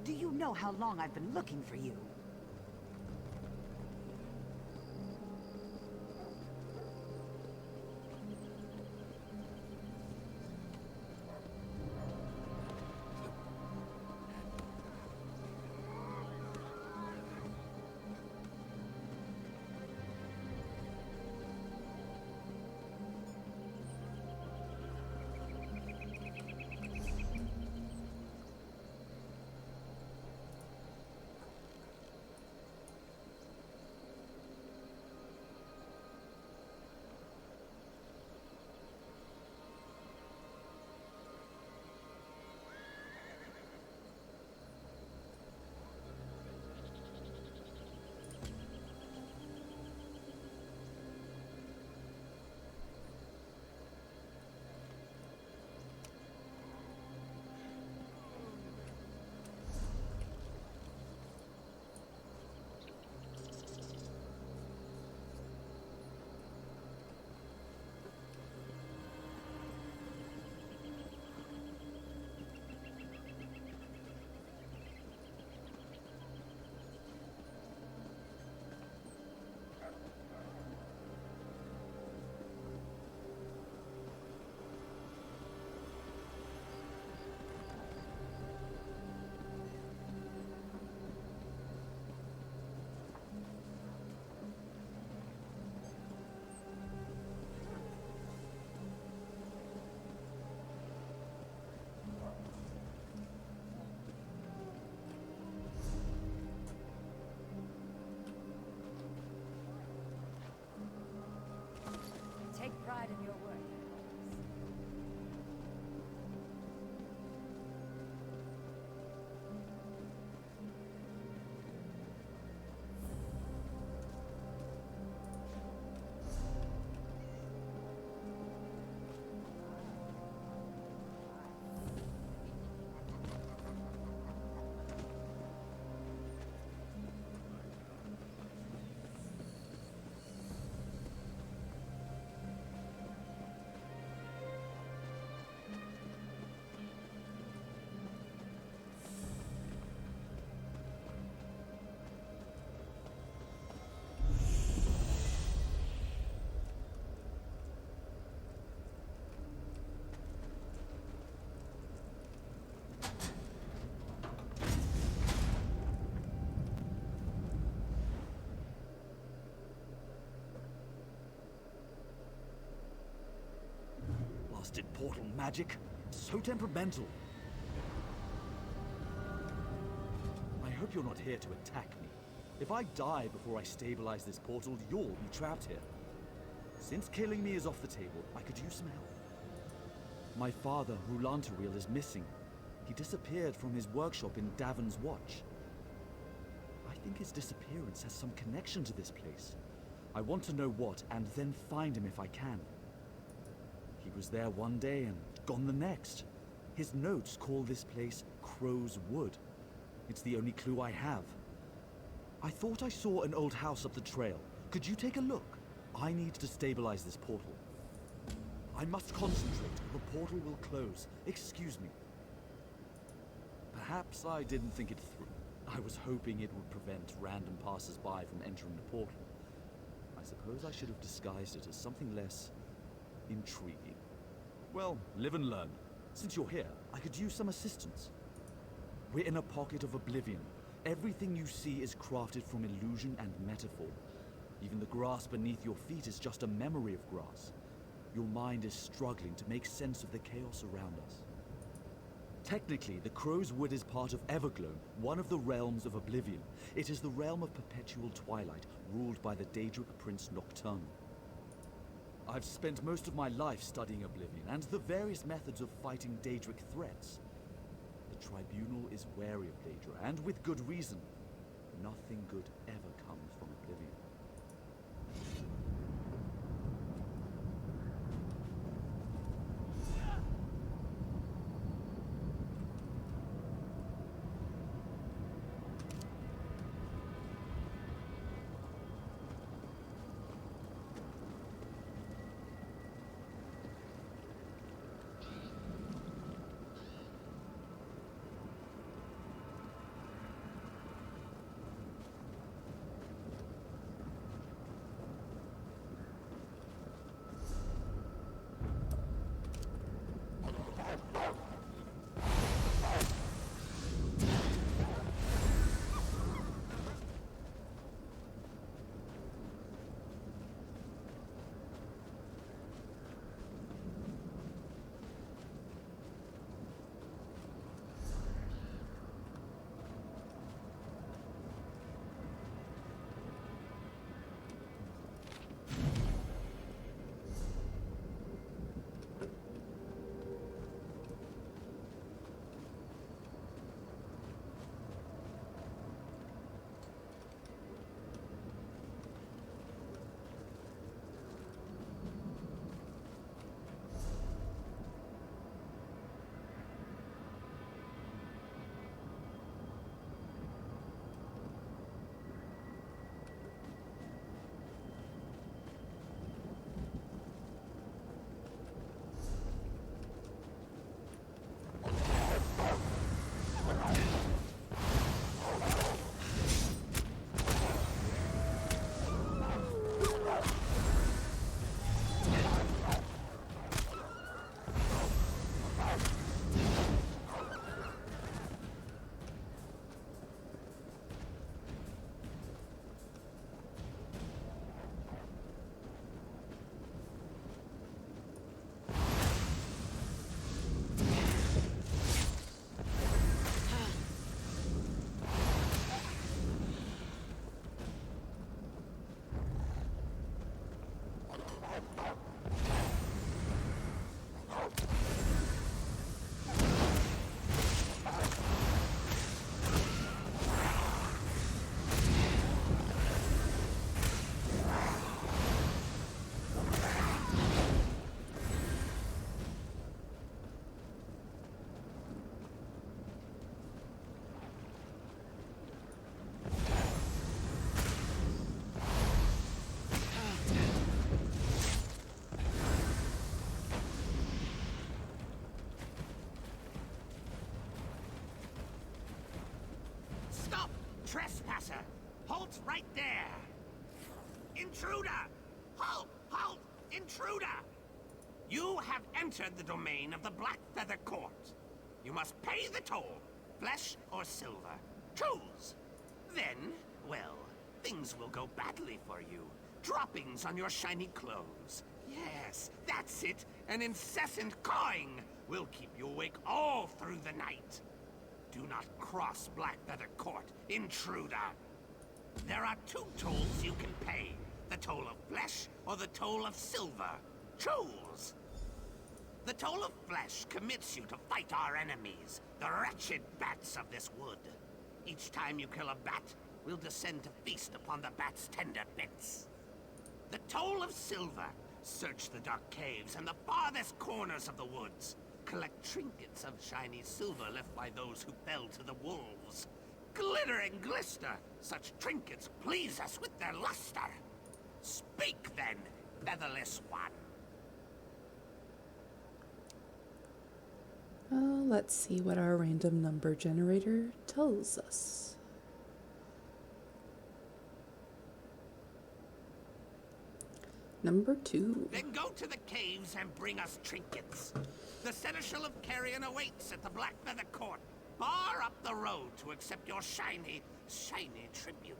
Do you know how long I've been looking for you? Blasted portal magic. So temperamental. I hope you're not here to attack me. If I die before I stabilize this portal, you'll be trapped here. Since killing me is off the table, I could use some help. My father, Tamriel, is missing. He disappeared from his workshop in Davon's Watch. I think his disappearance has some connection to this place. I want to know what, and then find him if I can. He was there one day and gone the next. His notes call this place Crow's Wood. It's the only clue I have. I thought I saw an old house up the trail. Could you take a look? I need to stabilize this portal. I must concentrate. The portal will close. Excuse me. Perhaps I didn't think it through. I was hoping it would prevent random passers-by from entering the portal. I suppose I should have disguised it as something less intriguing. Well, live and learn. Since you're here, I could use some assistance. We're in a pocket of oblivion. Everything you see is crafted from illusion and metaphor. Even the grass beneath your feet is just a memory of grass. Your mind is struggling to make sense of the chaos around us. Technically, the Crow's Wood is part of Everglow, one of the realms of Oblivion. It is the realm of perpetual twilight, ruled by the Daedric Prince Nocturnal. I've spent most of my life studying Oblivion and the various methods of fighting Daedric threats. The Tribunal is wary of Daedra, and with good reason. Nothing good ever comes from Oblivion. Trespasser! Halt right there! Intruder! Halt! Halt! Intruder! You have entered the domain of the Black Feather Court. You must pay the toll, flesh or silver. Choose! Then, well, things will go badly for you. droppings on your shiny clothes. Yes, that's it. An incessant cawing will keep you awake all through the night. Do not cross Blackfeather Court, intruder. There are 2 tolls you can pay. The toll of flesh or the toll of silver. Choose! The toll of flesh commits you to fight our enemies, the wretched bats of this wood. Each time you kill a bat, we'll descend to feast upon the bat's tender bits. The toll of silver. Search the dark caves and the farthest corners of the woods. Collect trinkets of shiny silver left by those who fell to the wolves. Glitter and glister, such trinkets please us with their luster. Speak then, featherless one. Let's see what our random number generator tells us. Number 2. Then go to the caves and bring us trinkets. The Seneschal of Carrion awaits at the Blackfeather Court, far up the road to accept your shiny, shiny tribute.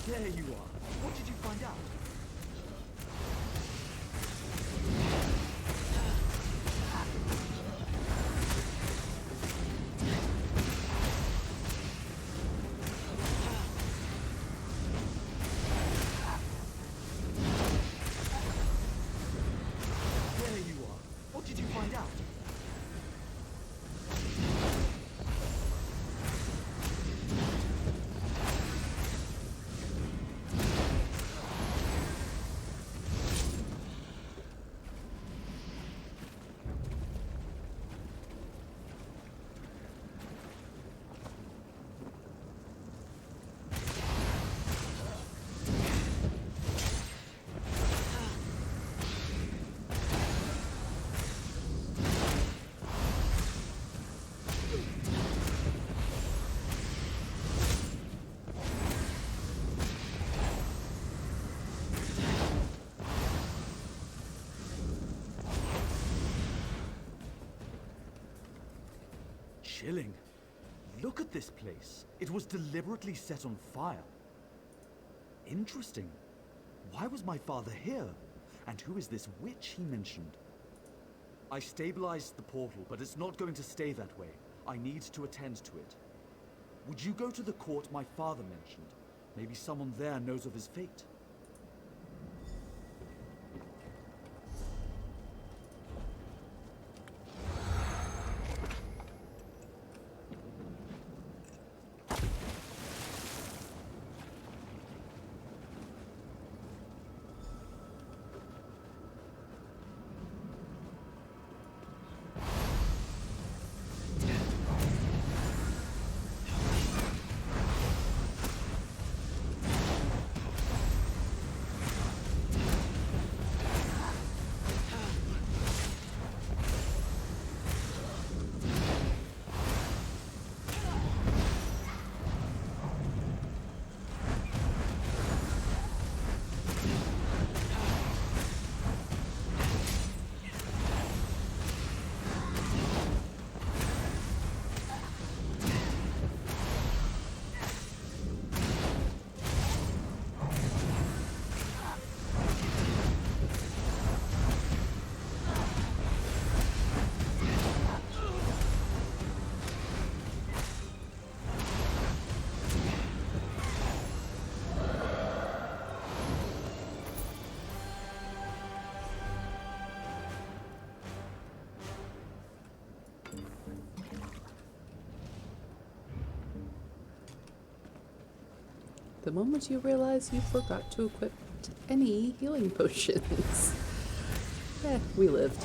There you are. What did you find out? There you are. What did you find out? Chilling. Look at this place. It was deliberately set on fire. Interesting. Why was my father here? And who is this witch he mentioned? I stabilized the portal, but it's not going to stay that way. I need to attend to it. Would you go to the court my father mentioned? Maybe someone there knows of his fate. The moment you realize you forgot to equip any healing potions. We lived.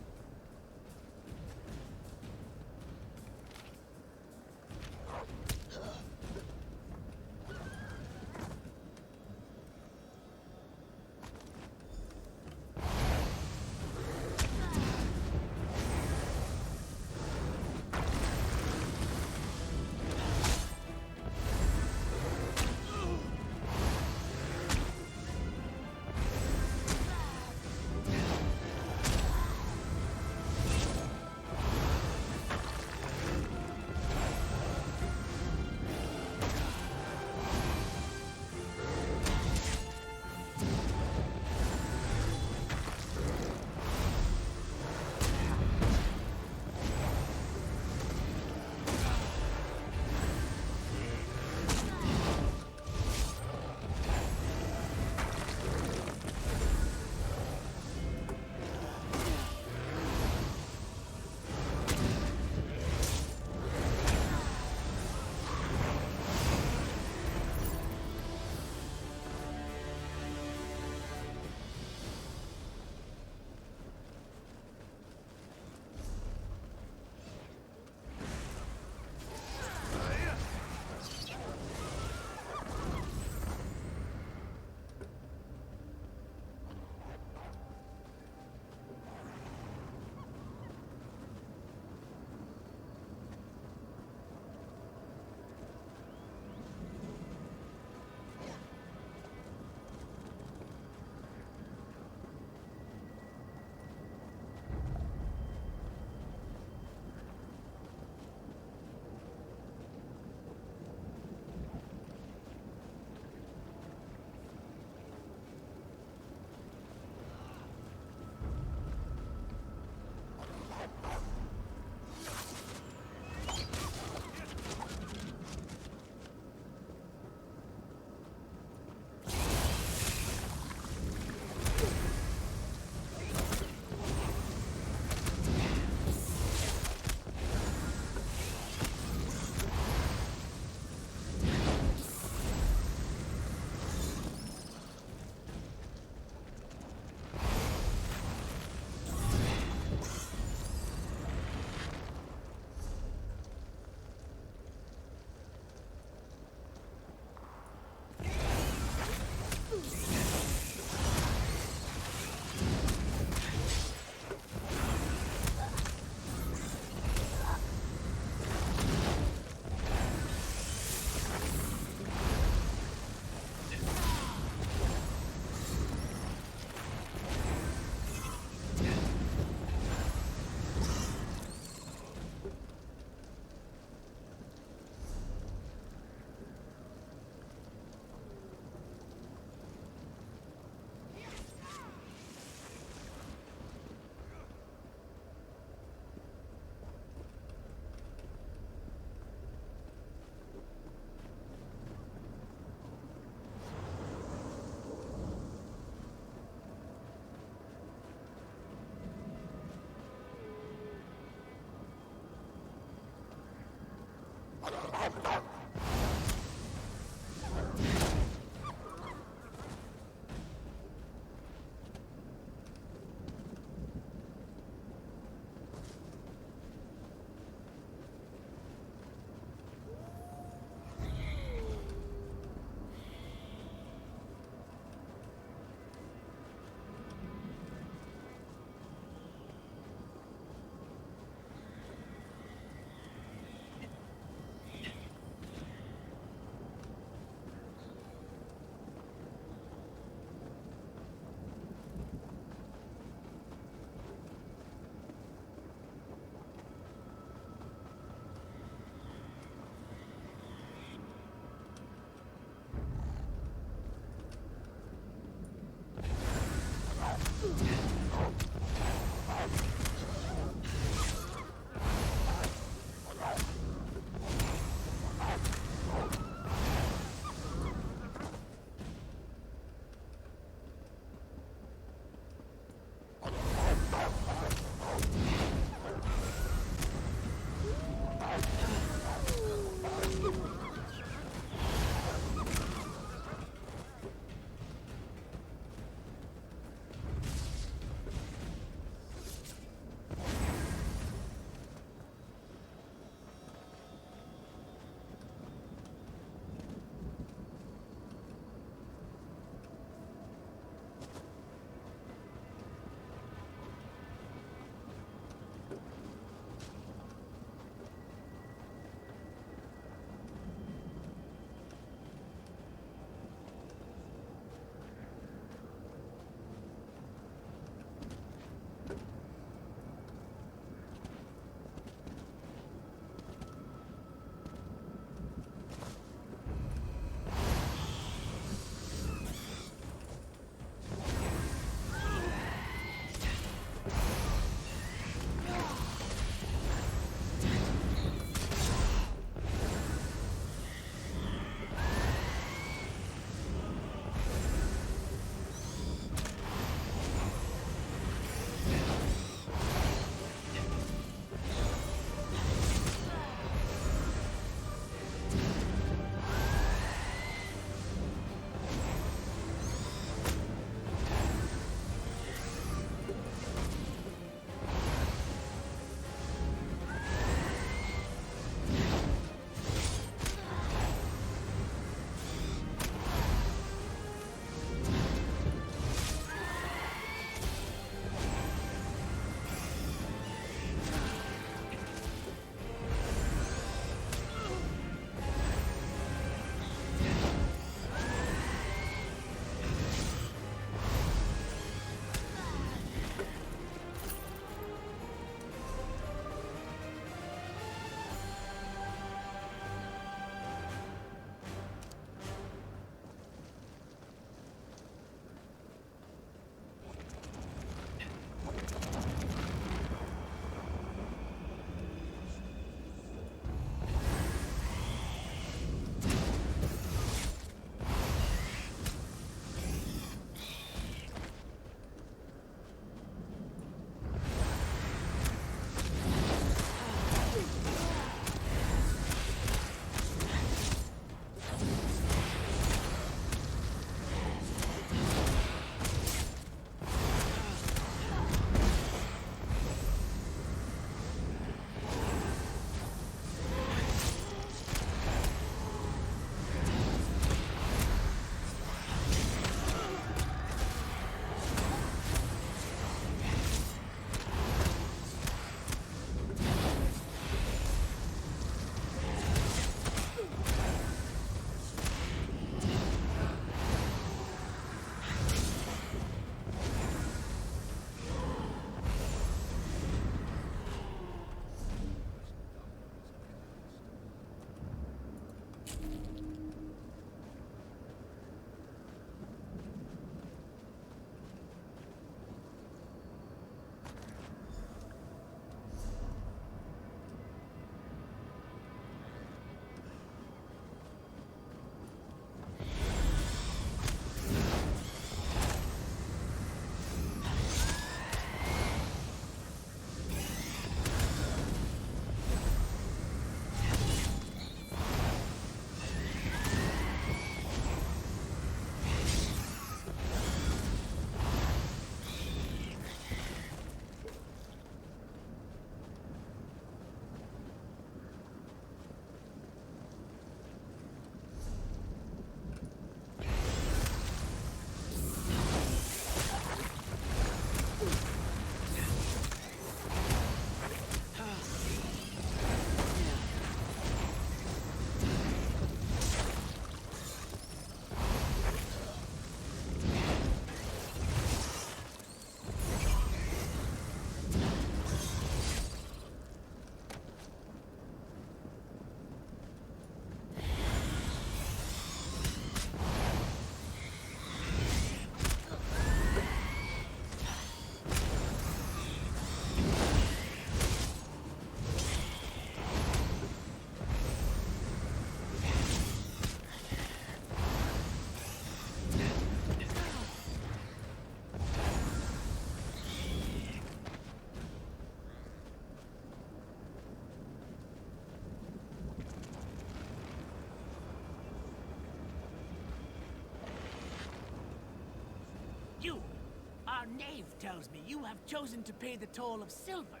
knave tells me you have chosen to pay the toll of silver.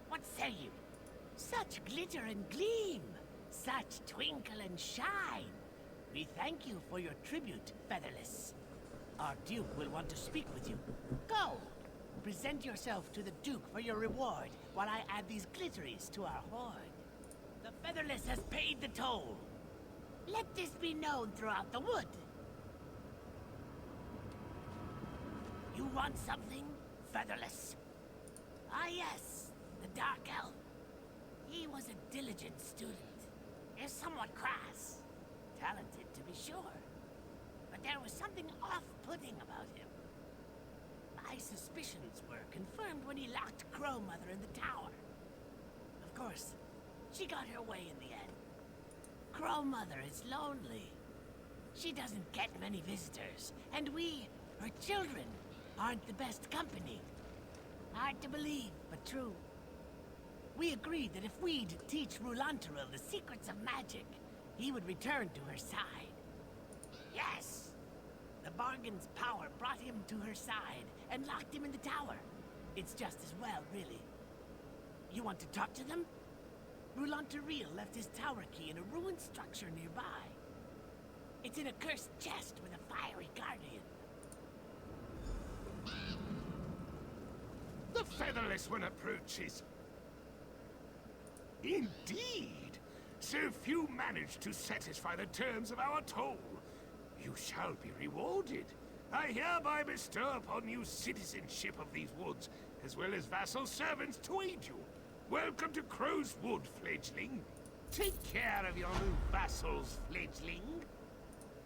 What say you? Such glitter and gleam, such twinkle and shine. We thank you for your tribute, Featherless. Our Duke will want to speak with you. Go! Present yourself to the Duke for your reward, while I add these glitteries to our hoard. The Featherless has paid the toll. Let this be known throughout the wood. You want something, Featherless? Ah yes, the Dark Elf. He was a diligent student. Is somewhat crass. Talented, to be sure. But there was something off-putting about him. My suspicions were confirmed when he locked Crow Mother in the tower. Of course, she got her way in the end. Crow Mother is lonely. She doesn't get many visitors, and we, her children, aren't the best company. Hard to believe, but true. We agreed that if we'd teach Rulantaril the secrets of magic, he would return to her side. Yes! The bargain's power brought him to her side and locked him in the tower. It's just as well, really. You want to talk to them? Rulantaril left his tower key in a ruined structure nearby. It's in a cursed chest with a fiery guardian. The Featherless one approaches. Indeed! So few manage to satisfy the terms of our toll. You shall be rewarded. I hereby bestow upon you citizenship of these woods, as well as vassal servants to aid you. Welcome to Crow's Wood, fledgling. Take care of your new vassals, fledgling.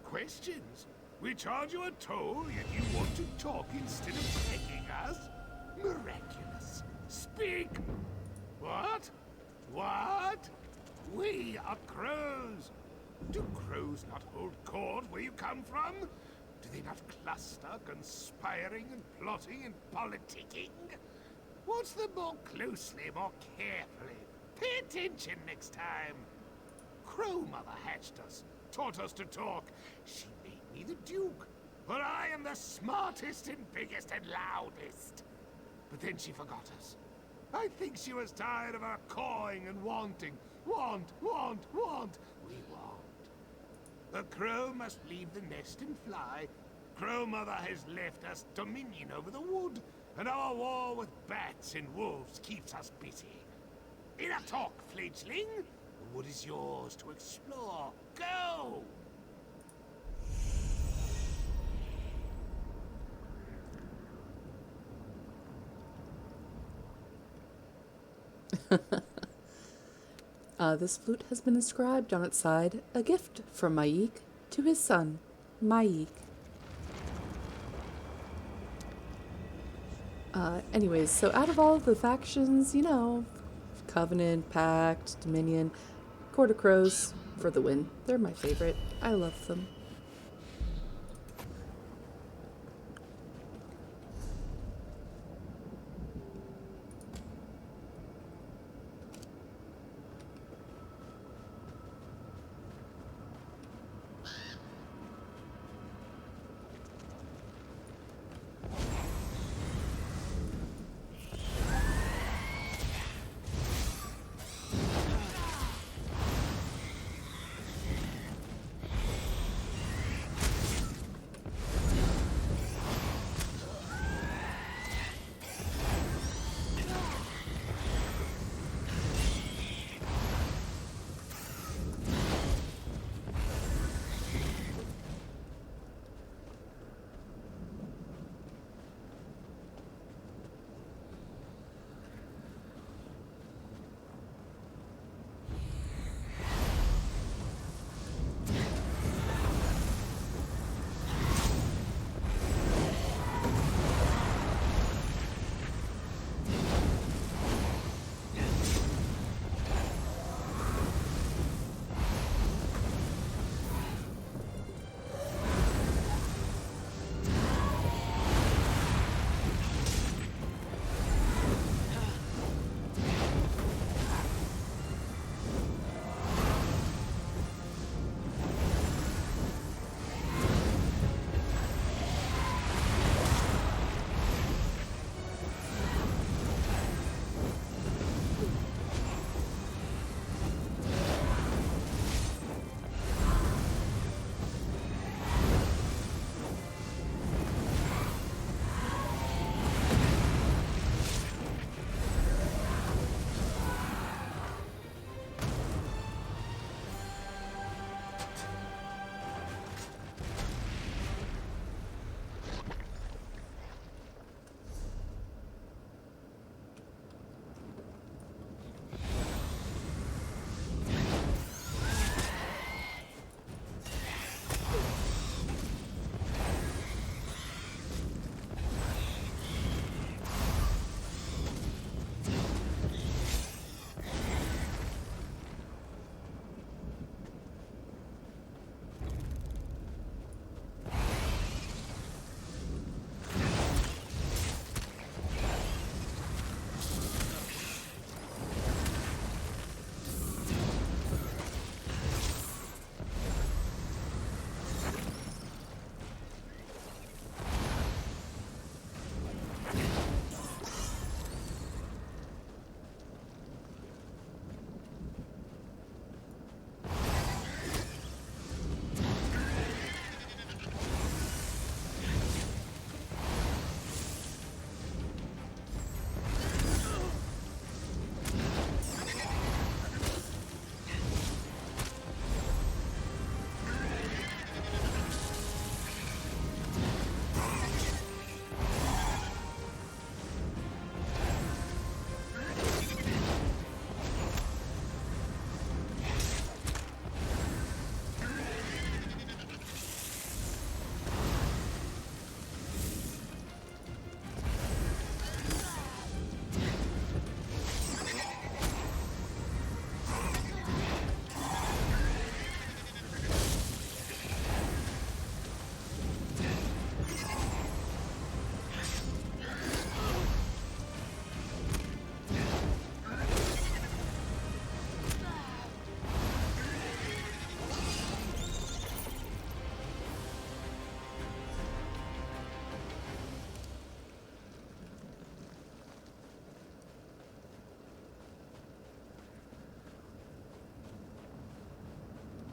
Questions? We charge you a toll, yet you want to talk instead of begging us? Miraculous. Speak! What? What? We are crows. Do crows not hold court where you come from? Do they not cluster, conspiring and plotting and politicking? Watch them more closely, more carefully. Pay attention next time. Crow Mother hatched us, taught us to talk. She made me the Duke, for I am the smartest and biggest and loudest. But then she forgot us. I think she was tired of our cawing and wanting. Want. We want. The crow must leave the nest and fly. Crow Mother has left us dominion over the wood, and our war with bats and wolves keeps us busy. Enough talk, fledgling. The wood is yours to explore. Go! This flute has been inscribed on its side, a gift from Maik to his son, Maik. Anyways, so out of all of the factions, you know, Covenant, Pact, Dominion, Court of Crows for the win. They're my favorite. I love them.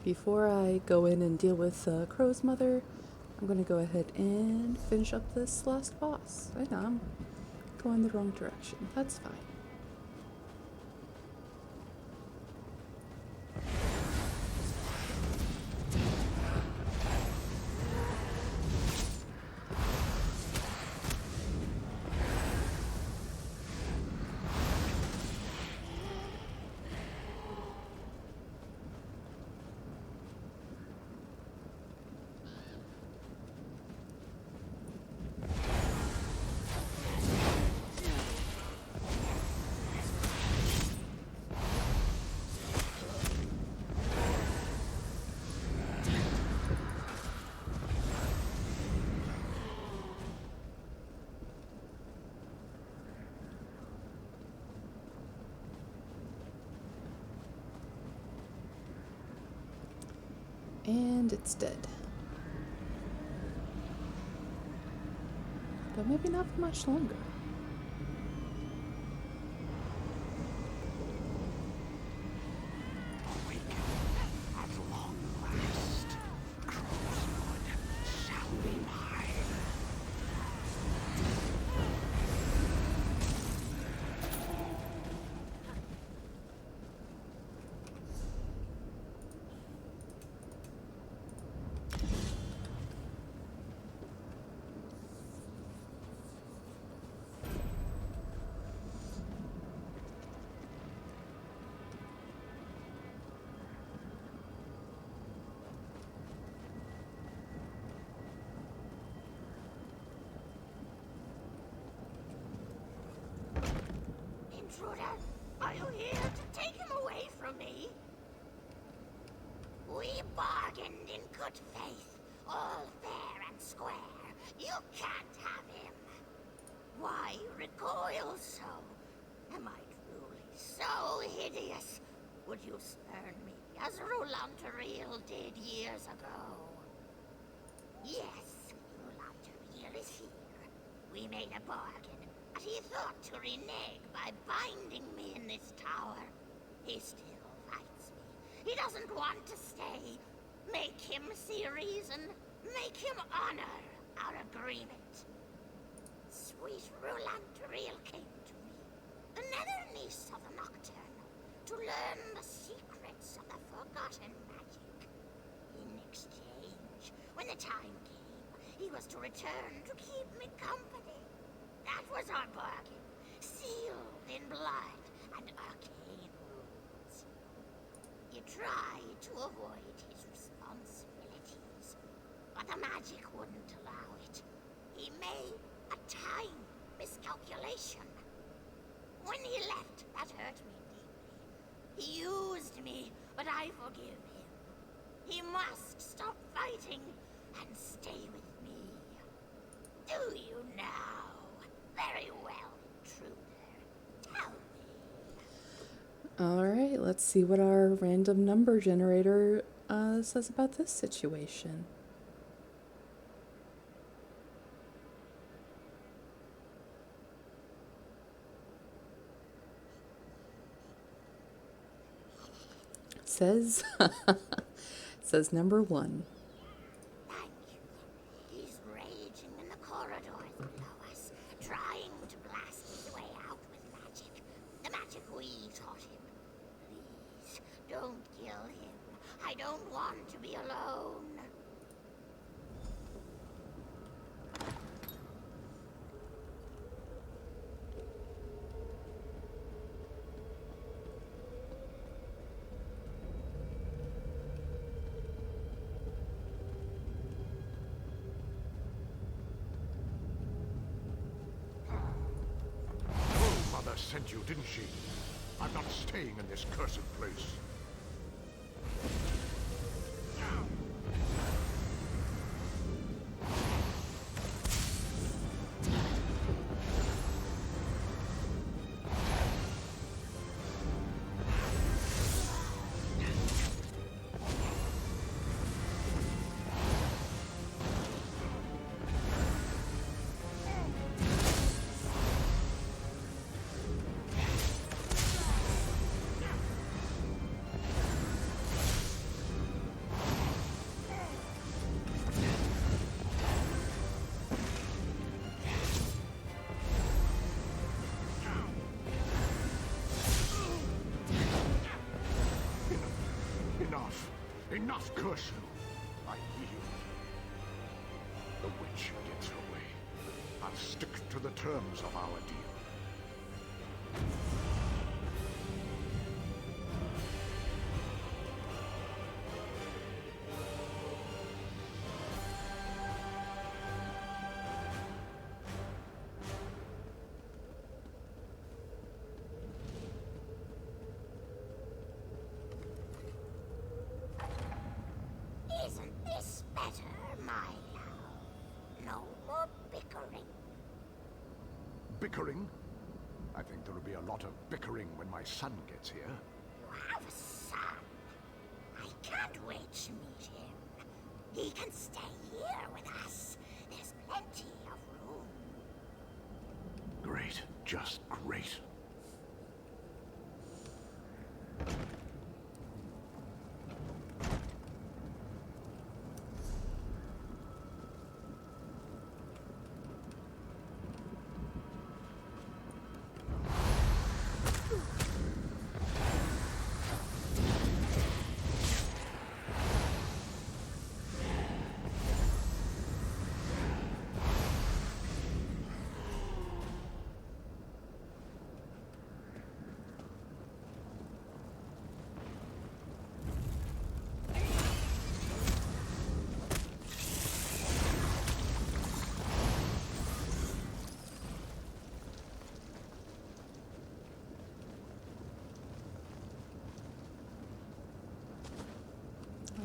before I go in and deal with Crow's mother, I'm going to go ahead and finish up this last boss. I know I'm going the wrong direction. That's fine. And it's dead. But maybe not for much longer. At long last, Crow's blood shall be mine. Intruder, are you here to take him away from me? We bargained in good faith, all fair and square. You can't have him. Why recoil so? Am I truly so hideous? Would you spurn me as Untitled did years ago? Yes, Untitled is here. We made a bargain, but he thought to renege by binding me in this tower. He still fights me. He doesn't want to stay. Make him see reason. Make him honor our agreement. Sweet Untitled came to me, another niece of the Nocturnal, to learn the secrets of the forgotten magic. In exchange, when the time came, he was to return to keep me company. That was our bargain, sealed in blood and arcane rules. He tried to avoid his responsibilities, but the magic wouldn't allow it. He made a time miscalculation. When he left, that hurt me deeply. He used me, but I forgive him. He must stop fighting and stay with me. Do you now? Very well, intruder. Tell me. Alright, let's see what our random number generator says about this situation. Says says number 1. Thank you. He's raging in the corridors below us, trying to blast his way out with magic. The magic we taught him. Please, don't kill him. I don't want to be alone. Mother sent you, didn't she? I'm not staying in this cursed place. Enough, curse you! I yield. The witch gets her way. I'll stick to the terms of our deal. Isn't this better, my love? No more bickering. Bickering? I think there'll be a lot of bickering when my son gets here. You have a son. I can't wait to meet him. He can stay here with us. There's plenty of room. Great. Just great.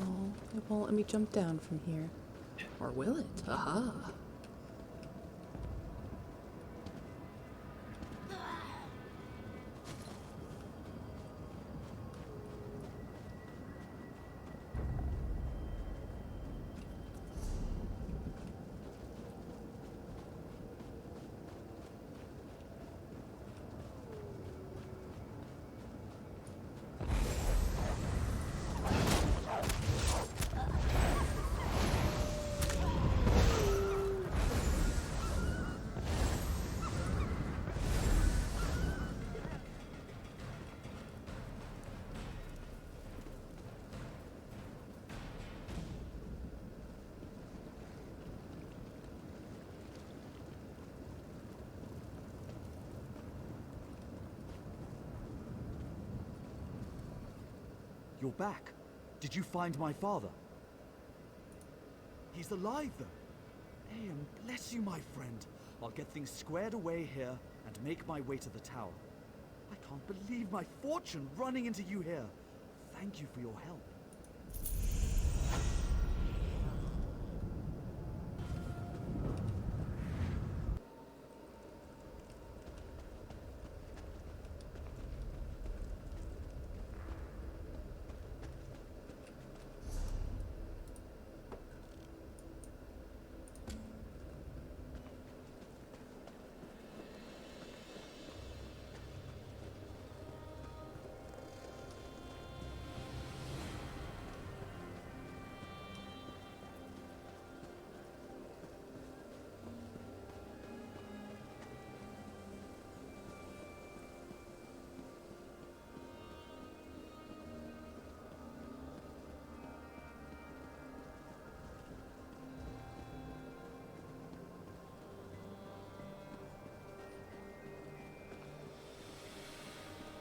Oh, it won't let me jump down from here. Or will it? Aha! You're back. Did you find my father? He's alive, though. Hey, and bless you, my friend. I'll get things squared away here and make my way to the tower. I can't believe my fortune running into you here. Thank you for your help.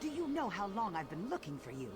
Do you know how long I've been looking for you?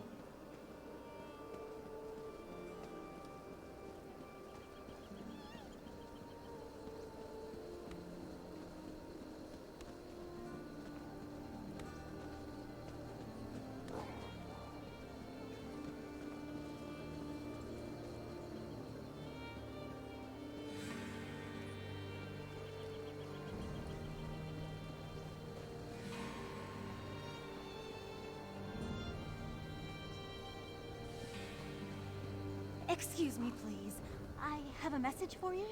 Excuse me, please. I have a message for you.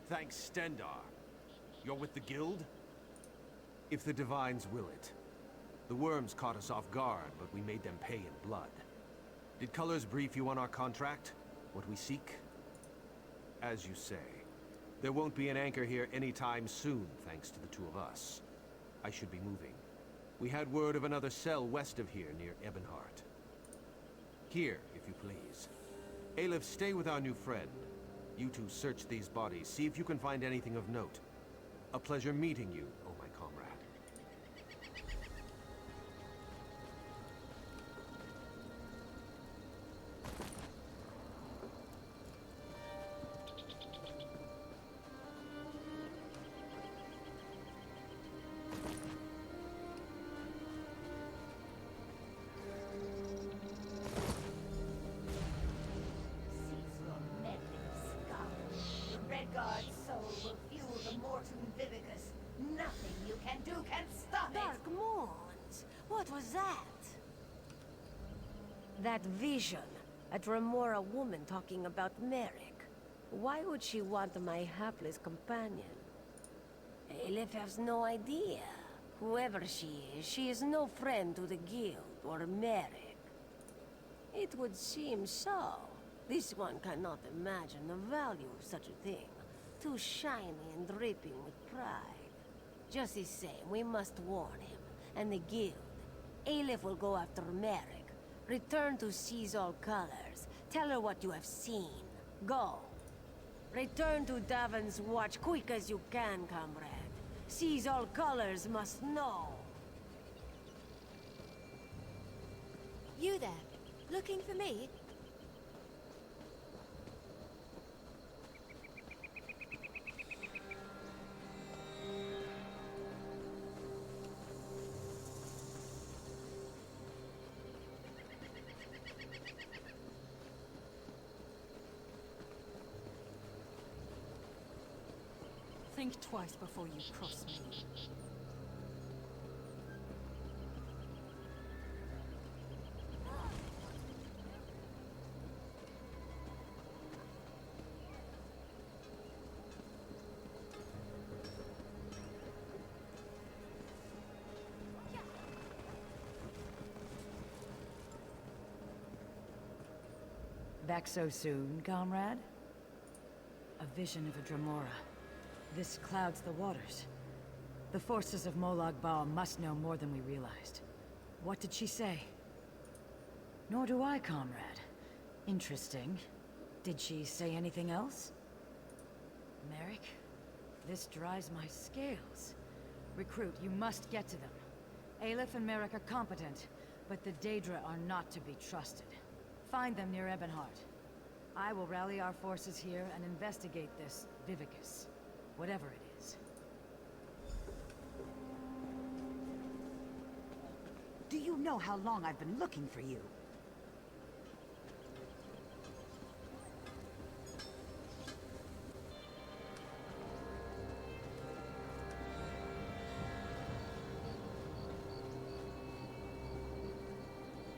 Thanks, Stendar. You're with the guild? If the Divines will it. The worms caught us off guard, but we made them pay in blood. Did Colors brief you on our contract? What we seek? As you say, there won't be an anchor here anytime soon, thanks to the two of us. I should be moving. We had word of another cell west of here, near Ebonheart. Here, if you please. Aleph, stay with our new friend. You two search these bodies, see if you can find anything of note. A pleasure meeting you, oh my comrade. That vision, a Dremora woman talking about Merrick. Why would she want my hapless companion? Aleph has no idea. Whoever she is no friend to the guild or Merrick. It would seem so. This one cannot imagine the value of such a thing. Too shiny and dripping with pride. Just the same, we must warn him, and the guild. Aleph will go after Merrick. Return to Seize All Colors. Tell her what you have seen. Go. Return to Davon's Watch quick as you can, comrade. Seize All Colors must know. You there? Looking for me? Think twice before you cross me. Back so soon, comrade? A vision of a Dremora. This clouds the waters. The forces of Molag Bal must know more than we realized. What did she say? Nor do I, comrade. Interesting. Did she say anything else? Merrick? This dries my scales. Recruit, you must get to them. Aleph and Merrick are competent, but the Daedra are not to be trusted. Find them near Ebonheart. I will rally our forces here and investigate this Vivicus. Whatever it is. Do you know how long I've been looking for you?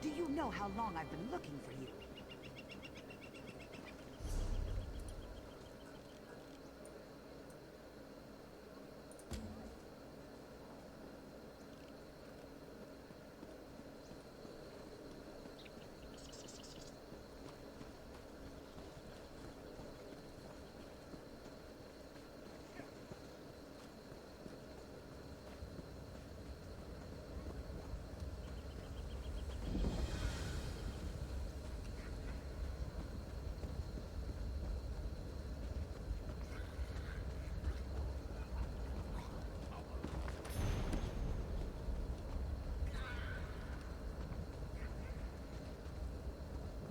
Do you know how long I've been looking for you?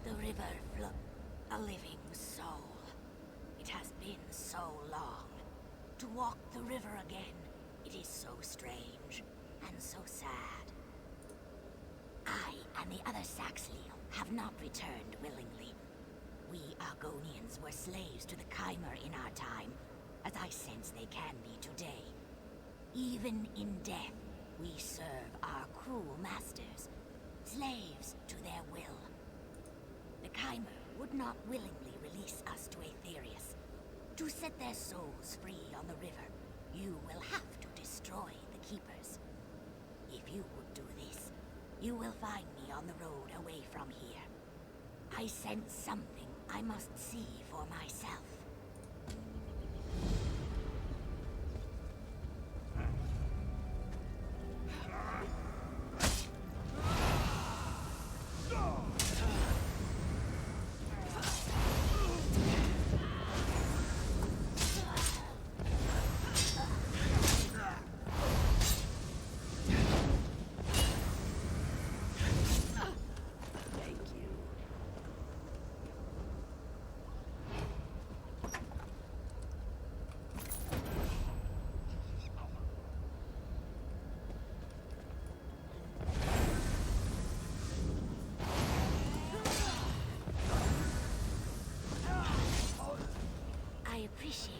The river flow, a living soul. It has been so long. To walk the river again, it is so strange and so sad. I and the other Saxhleel have not returned willingly. We Argonians were slaves to the Chimer in our time, as I sense they can be today. Even in death, we serve our cruel masters, slaves to their will. The Chimer would not willingly release us to Aetherius. To set their souls free on the river, you will have to destroy the Keepers. If you would do this, you will find me on the road away from here. I sense something I must see for myself. I appreciate it.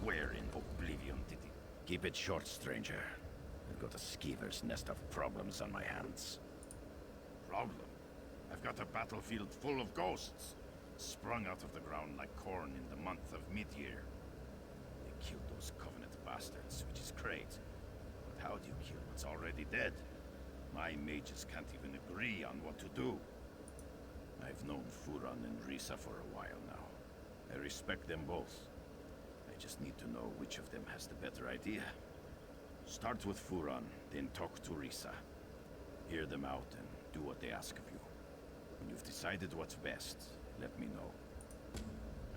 Where in oblivion did he... Keep it short, stranger. I've got a skeever's nest of problems on my hands. Problem? I've got a battlefield full of ghosts, sprung out of the ground like corn in the month of mid-year. They killed those Covenant bastards, which is great. But how do you kill what's already dead? My mages can't even agree on what to do. I've known Furan and Risa for a while now. I respect them both. I just need to know which of them has the better idea. Start with Furan, then talk to Risa. Hear them out and do what they ask of you. When you've decided what's best, let me know.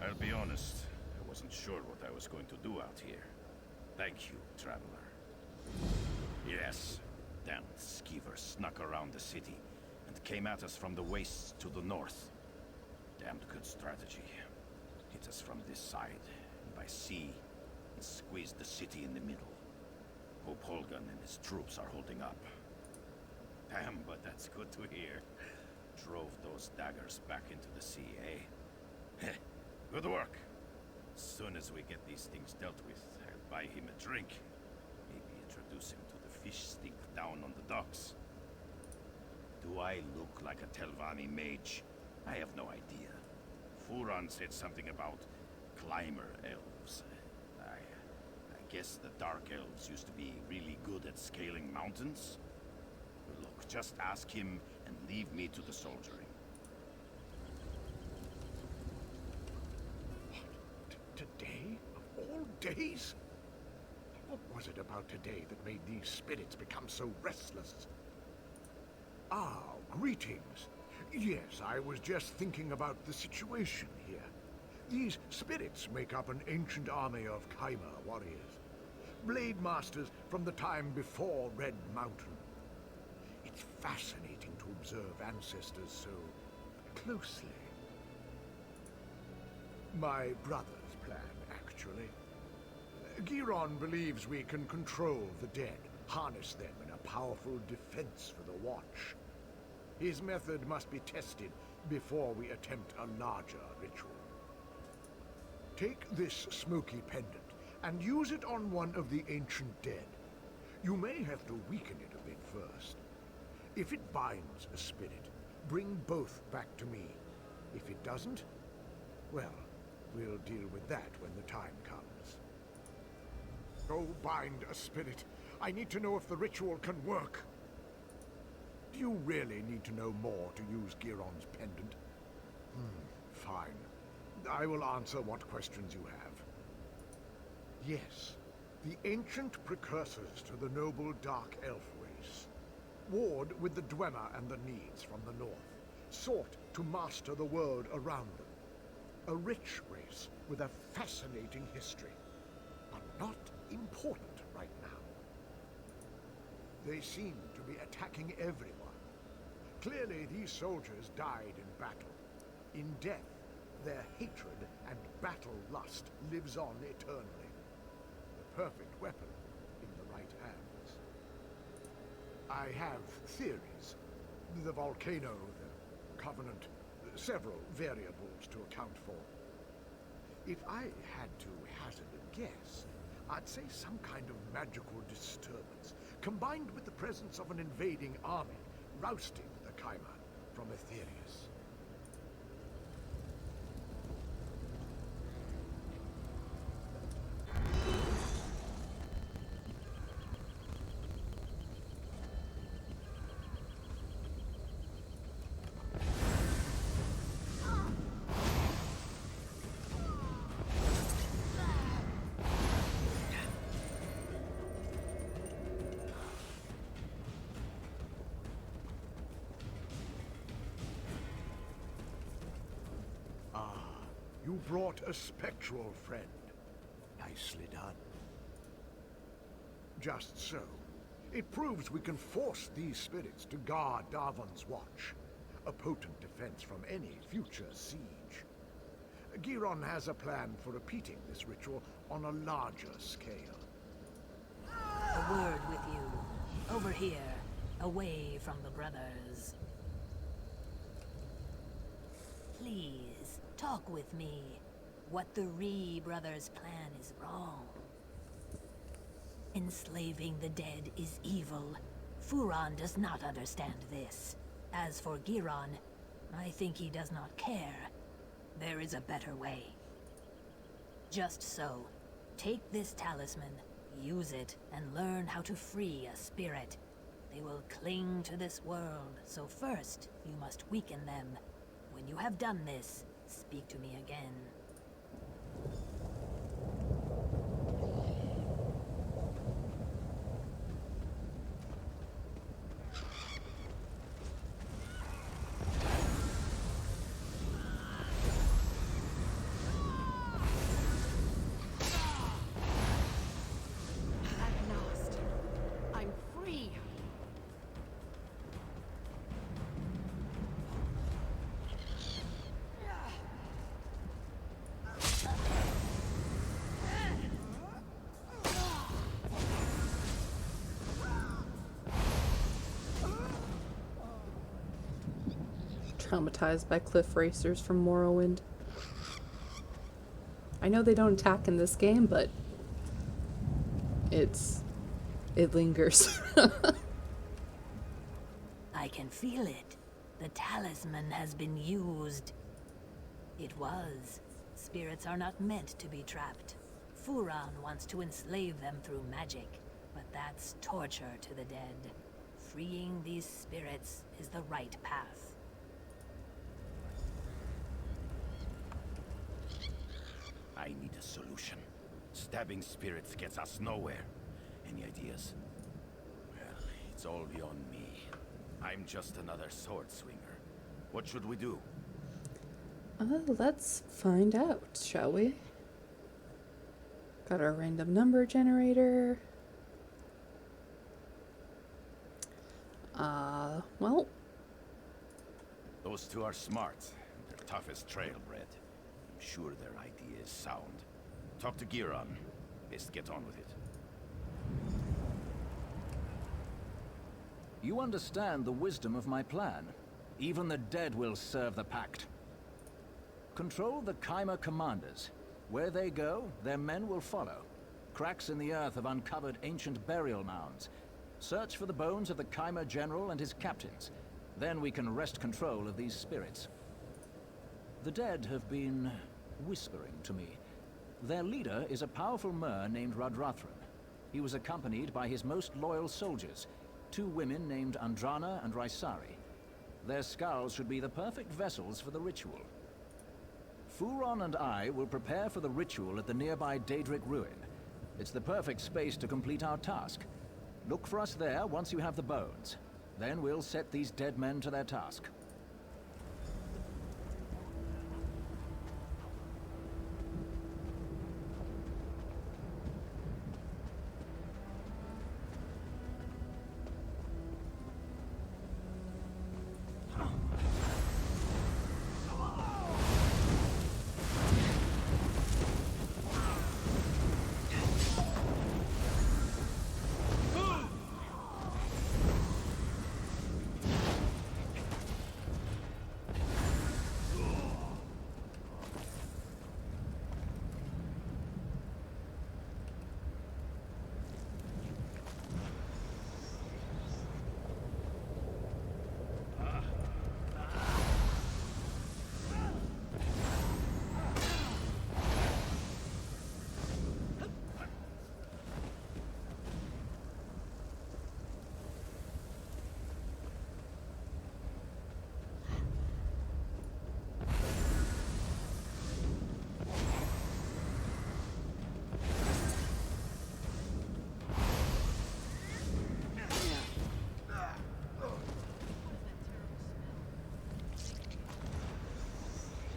I'll be honest, I wasn't sure what I was going to do out here. Thank you, traveler. Yes, damned skeever snuck around the city and came at us from the wastes to the north. Damned good strategy. Hit us from this side, and by sea, and squeezed the city in the middle. Hope Holgan and his troops are holding up. Damn, but that's good to hear. Drove those daggers back into the sea, eh? Good work. As soon as we get these things dealt with, I'll buy him a drink. Maybe introduce him to the fish stink down on the docks. Do I look like a Telvanni mage? I have no idea. Furan said something about climber elves. I guess the Dark Elves used to be really good at scaling mountains. Look, just ask him and leave me to the soldiering. Today? Of all days? What was it about today that made these spirits become so restless? Ah, greetings. Yes, I was just thinking about the situation here. These spirits make up an ancient army of Khyber warriors. Blade masters from the time before Red Mountain. It's fascinating to observe ancestors so closely. My brother's plan, actually. Giron believes we can control the dead, harness them in a powerful defense for the Watch. His method must be tested before we attempt a larger ritual. Take this smoky pendant and use it on one of the ancient dead. You may have to weaken it a bit first. If it binds a spirit, bring both back to me. If it doesn't, well, we'll deal with that when the time comes. Go bind a spirit. I need to know if the ritual can work. Do you really need to know more to use Giron's pendant? Fine. I will answer what questions you have. Yes, the ancient precursors to the noble Dark Elf race. Warred with the Dwemer and the Needs from the north, sought to master the world around them. A rich race with a fascinating history. But not important right now. They seem to be attacking everyone. Clearly, these soldiers died in battle. In death, their hatred and battle lust lives on eternally. The perfect weapon in the right hands. I have theories. The volcano, the Covenant, several variables to account for. If I had to hazard a guess, I'd say some kind of magical disturbance, combined with the presence of an invading army, rousting the Kaima from Aetherius. You brought a spectral friend. Nicely done. Just so. It proves we can force these spirits to guard Darvan's watch. A potent defense from any future siege. Giron has a plan for repeating this ritual on a larger scale. A word with you. Over here, away from the brothers. Please, talk with me. What the Ree brothers' plan is wrong. Enslaving the dead is evil. Furon does not understand this. As for Giron, I think he does not care. There is a better way. Just so, take this talisman, use it, and learn how to free a spirit. They will cling to this world, so first, you must weaken them. When you have done this, speak to me again. Traumatized by cliff racers from Morrowind. I know they don't attack in this game, but it lingers. I can feel it. The talisman has been used. It was. Spirits are not meant to be trapped. Furon wants to enslave them through magic, but that's torture to the dead. Freeing these spirits is the right path. I need a solution. Stabbing spirits gets us nowhere. Any ideas? Well, it's all beyond me. I'm just another sword swinger. What should we do? Let's find out, shall we? Got our random number generator. Well. Those two are smart. They're tough as trailbred. I'm sure their idea is sound. Talk to Giron. Best get on with it. You understand the wisdom of my plan. Even the dead will serve the pact. Control the Kaima commanders. Where they go, their men will follow. Cracks in the earth have uncovered ancient burial mounds. Search for the bones of the Kaima general and his captains. Then we can wrest control of these spirits. The dead have been whispering to me. Their leader is a powerful Mer named Radrathran. He was accompanied by his most loyal soldiers, 2 women named Andrana and Raisari. Their skulls should be the perfect vessels for the ritual. Furon and I will prepare for the ritual at the nearby Daedric ruin. It's the perfect space to complete our task. Look for us there once you have the bones. Then we'll set these dead men to their task.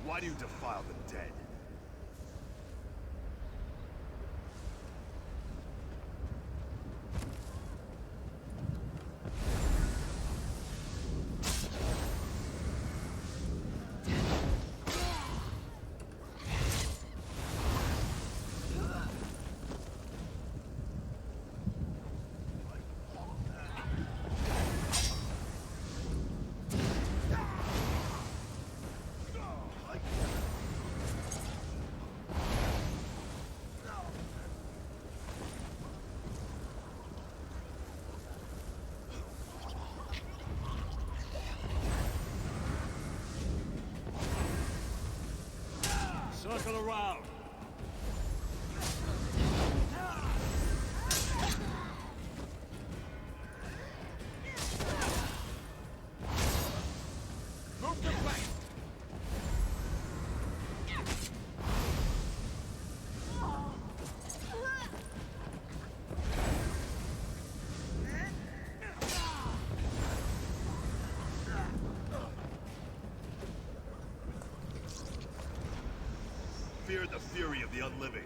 Why do you defile the dead? Circle around. Move to flank. Fear the fury of the unliving.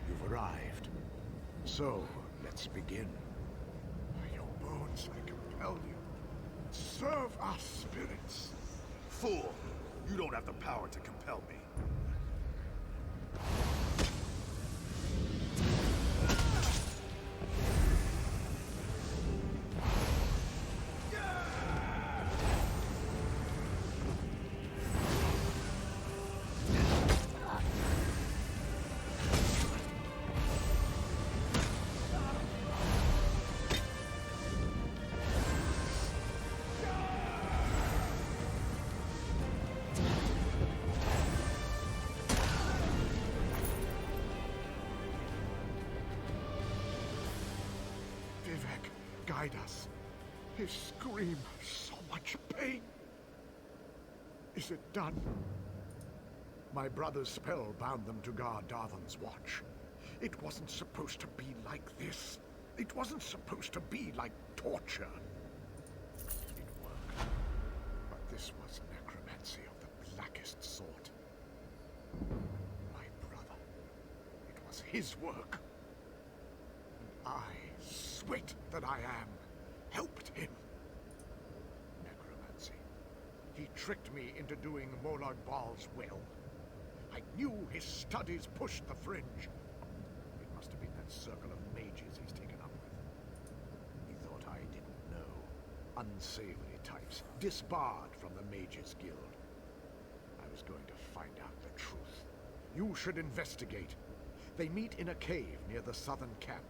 You've arrived. So, let's begin. By your bones, I compel you. Serve us, spirits. Fool! You don't have the power to compel me. Guide us. His scream, so much pain. Is it done? My brother's spell bound them to guard Darthan's watch. It wasn't supposed to be like this. It wasn't supposed to be like torture. It worked. But this was necromancy of the blackest sort. My brother. It was his work. And I, sweat that I am, helped him. Necromancy. He tricked me into doing Molag Bal's will. I knew his studies pushed the fringe. It must have been that circle of mages he's taken up with. He thought I didn't know. Unsavory types, disbarred from the Mages Guild. I was going to find out the truth. You should investigate. They meet in a cave near the southern camp.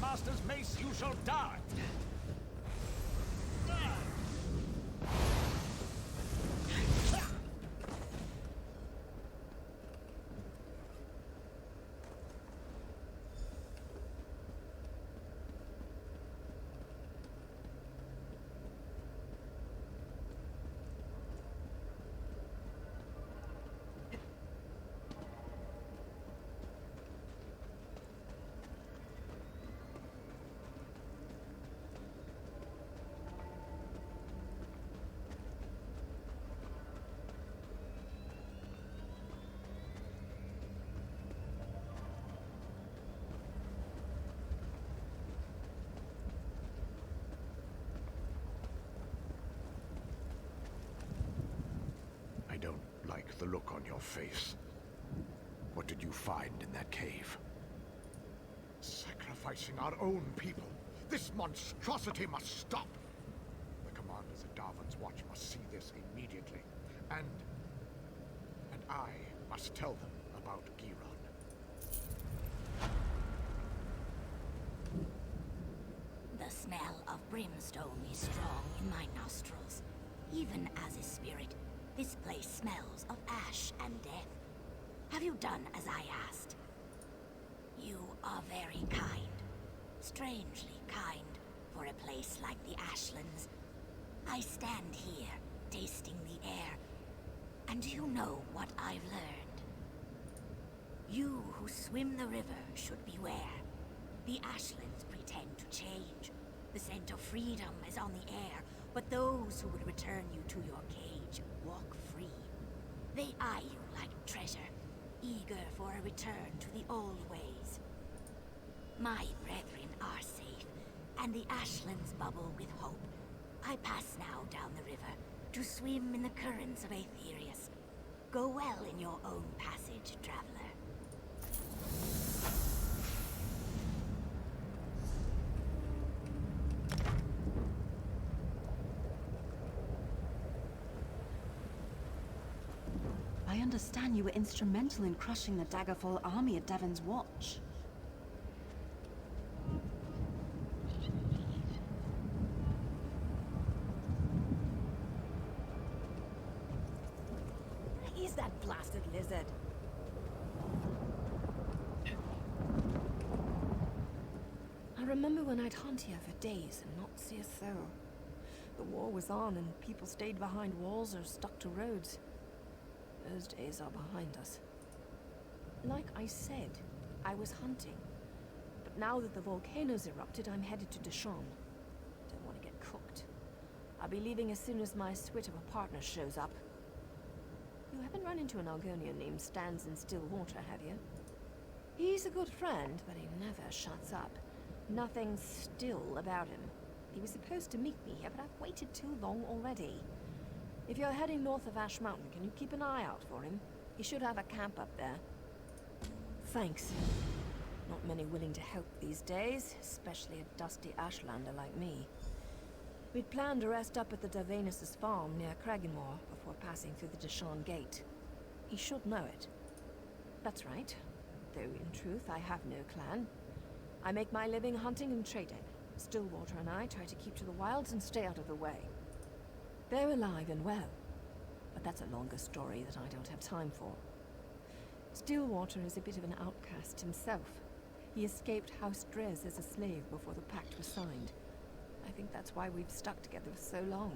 Master's mace, you shall die! like the look on your face. What did you find in that cave? Sacrificing our own people. This monstrosity must stop. The commanders at Darwin's Watch must see this immediately. And I must tell them about Giron. The smell of brimstone is strong in my nostrils. Even as a spirit, this place smells of ash and death. Have you done as I asked? You are very kind. Strangely kind for a place like the Ashlands. I stand here, tasting the air. And do you know what I've learned? You who swim the river should beware. The Ashlands pretend to change. The scent of freedom is on the air, but those who would return you to your cage walk free. They eye you like treasure, eager for a return to the old ways. My brethren are safe, and the Ashlands bubble with hope. I pass now down the river to swim in the currents of Aetherius. Go well in your own passage, traveler. I understand you were instrumental in crushing the Daggerfall army at Devon's Watch. He's that blasted lizard. I remember when I'd hunt here for days and not see a soul. The war was on and people stayed behind walls or stuck to roads. Those days are behind us. Like I said, I was hunting. But now that the volcano's erupted, I'm headed to Deshawn. Don't want to get cooked. I'll be leaving as soon as my swit of a partner shows up. You haven't run into an Algonian named Stands in Stillwater, have you? He's a good friend, but he never shuts up. Nothing still about him. He was supposed to meet me here, but I've waited too long already. If you're heading north of Ash Mountain, can you keep an eye out for him? He should have a camp up there. Thanks. Not many willing to help these days, especially a dusty Ashlander like me. We'd planned to rest up at the Davenus' farm near Cragganmore before passing through the Deshawn Gate. He should know it. That's right. Though in truth, I have no clan. I make my living hunting and trading. Stillwater and I try to keep to the wilds and stay out of the way. They're alive and well, but that's a longer story that I don't have time for. Stillwater is a bit of an outcast himself. He escaped House Drez as a slave before the pact was signed. I think that's why we've stuck together for so long.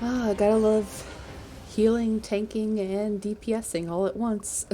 Ah, gotta love healing, tanking, and DPSing all at once.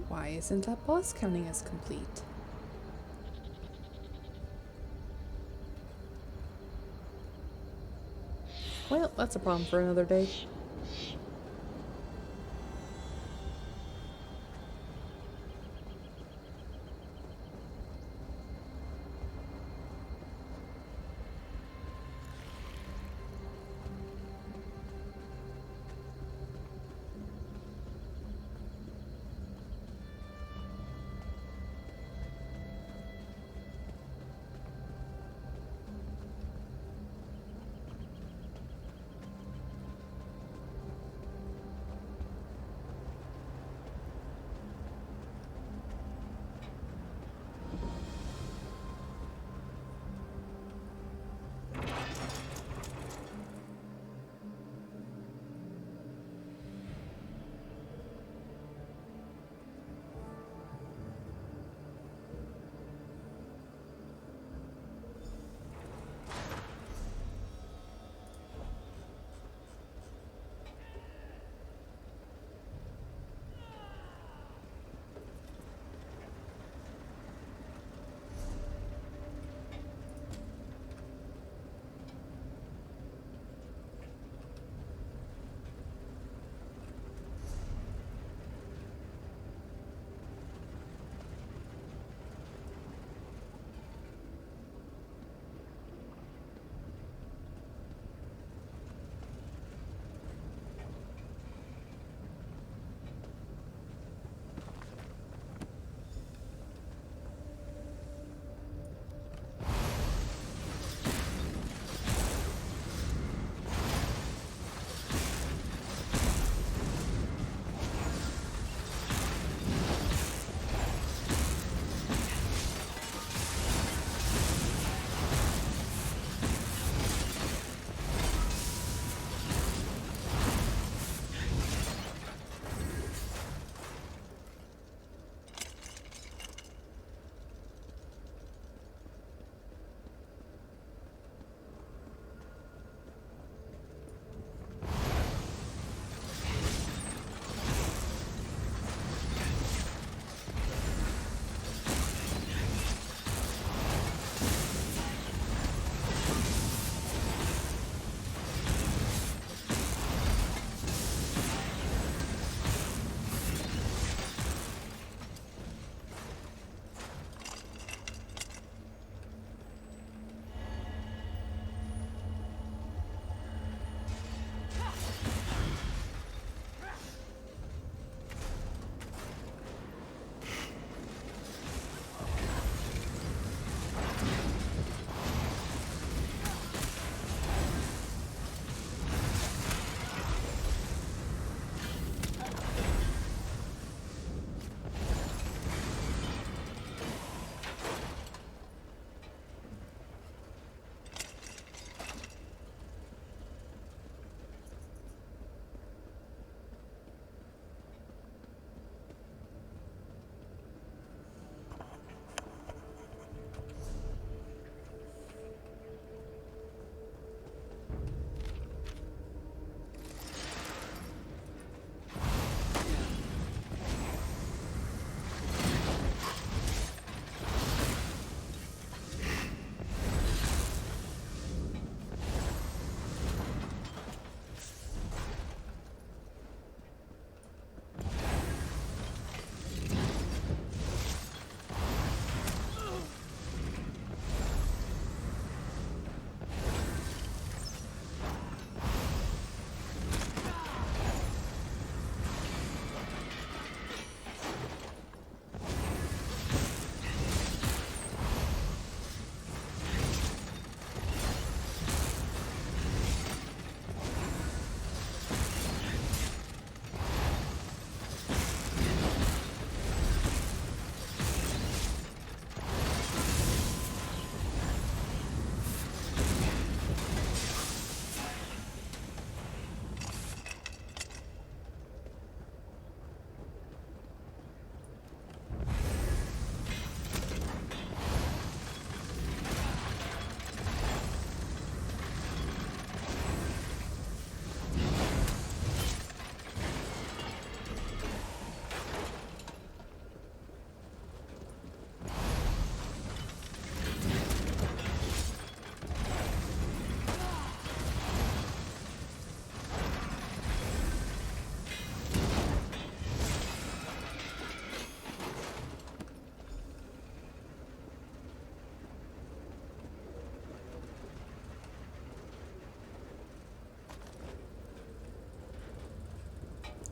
Why isn't that boss counting as complete? Well, that's a problem for another day.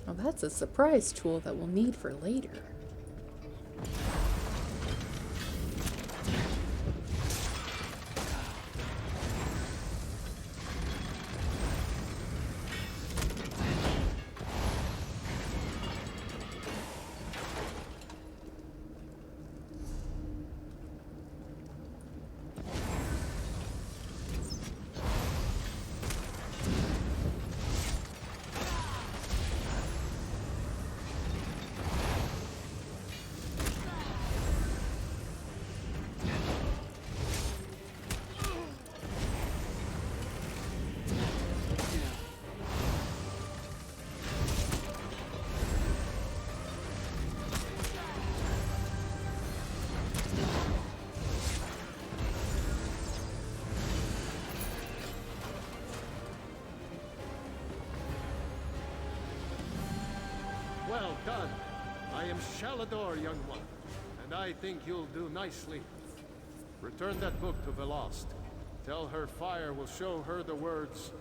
Well, that's a surprise tool that we'll need for later. Well done. I am Shalador, young one, and I think you'll do nicely. Return that book to Velost. Tell her fire will show her the words.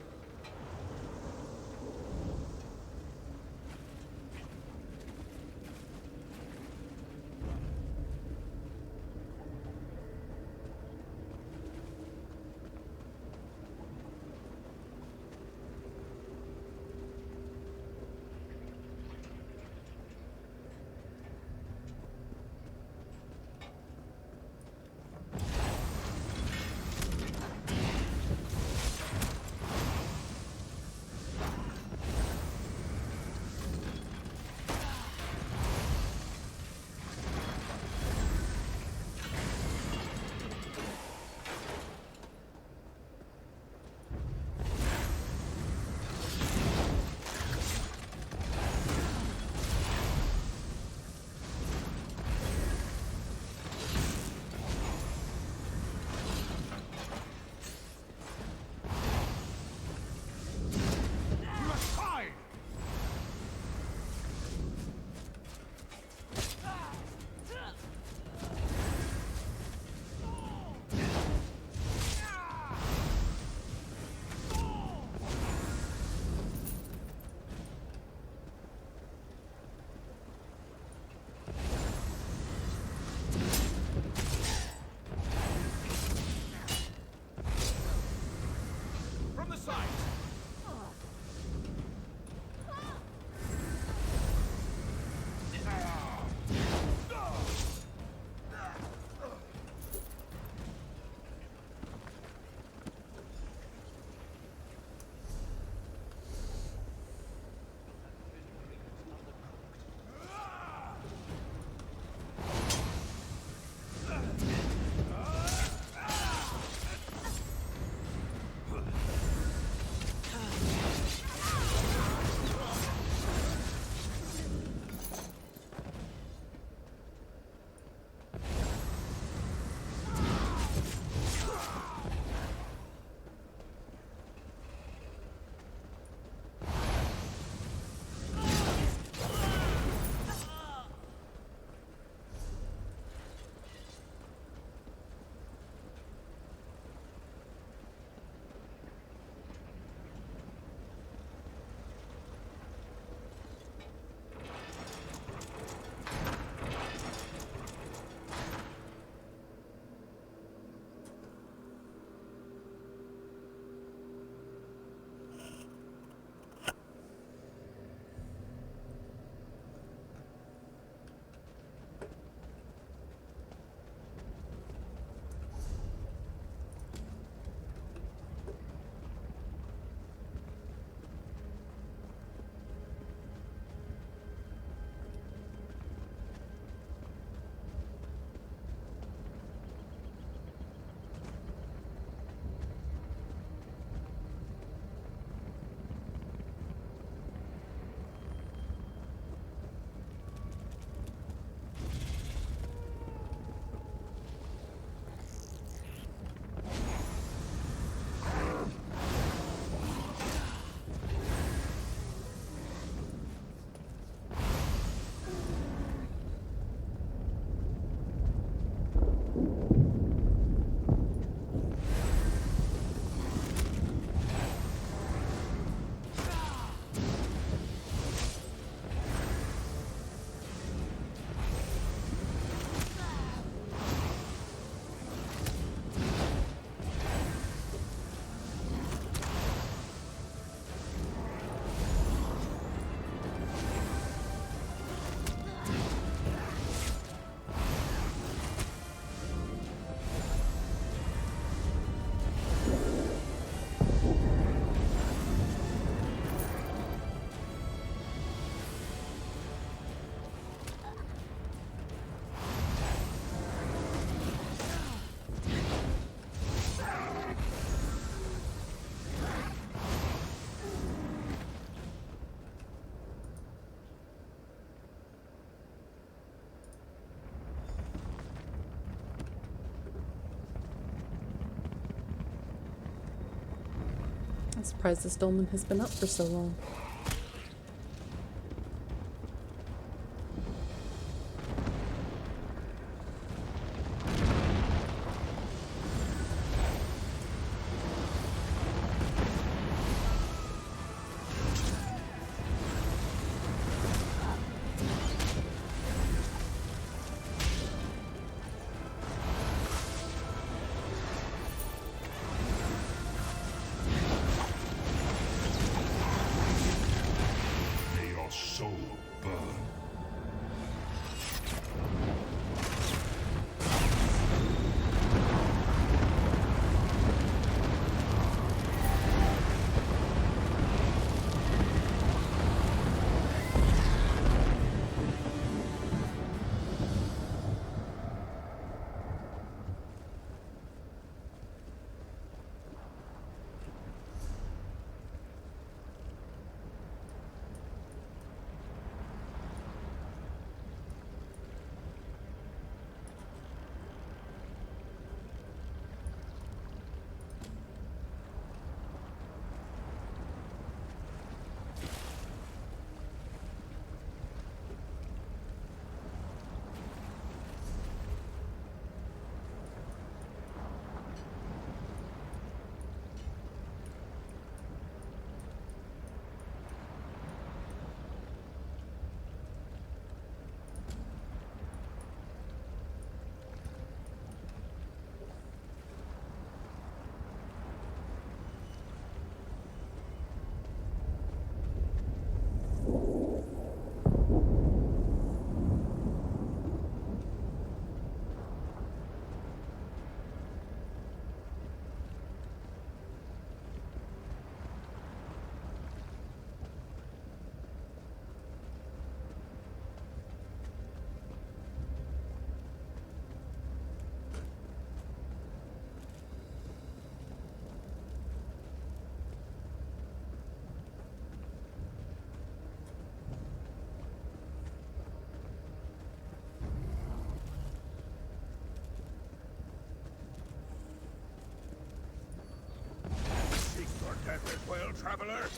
Surprised this dolmen has been up for so long. Soul burn. Seek your death as well, traveler.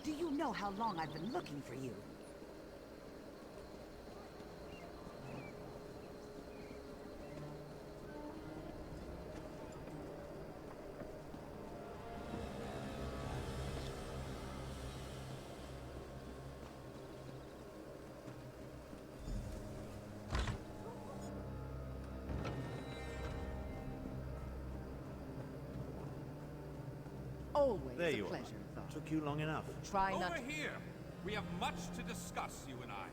Do you know how long I've been looking for you? Always There a you pleasure, are. Thar. Took you long enough. Try not Over here! We have much to discuss, you and I.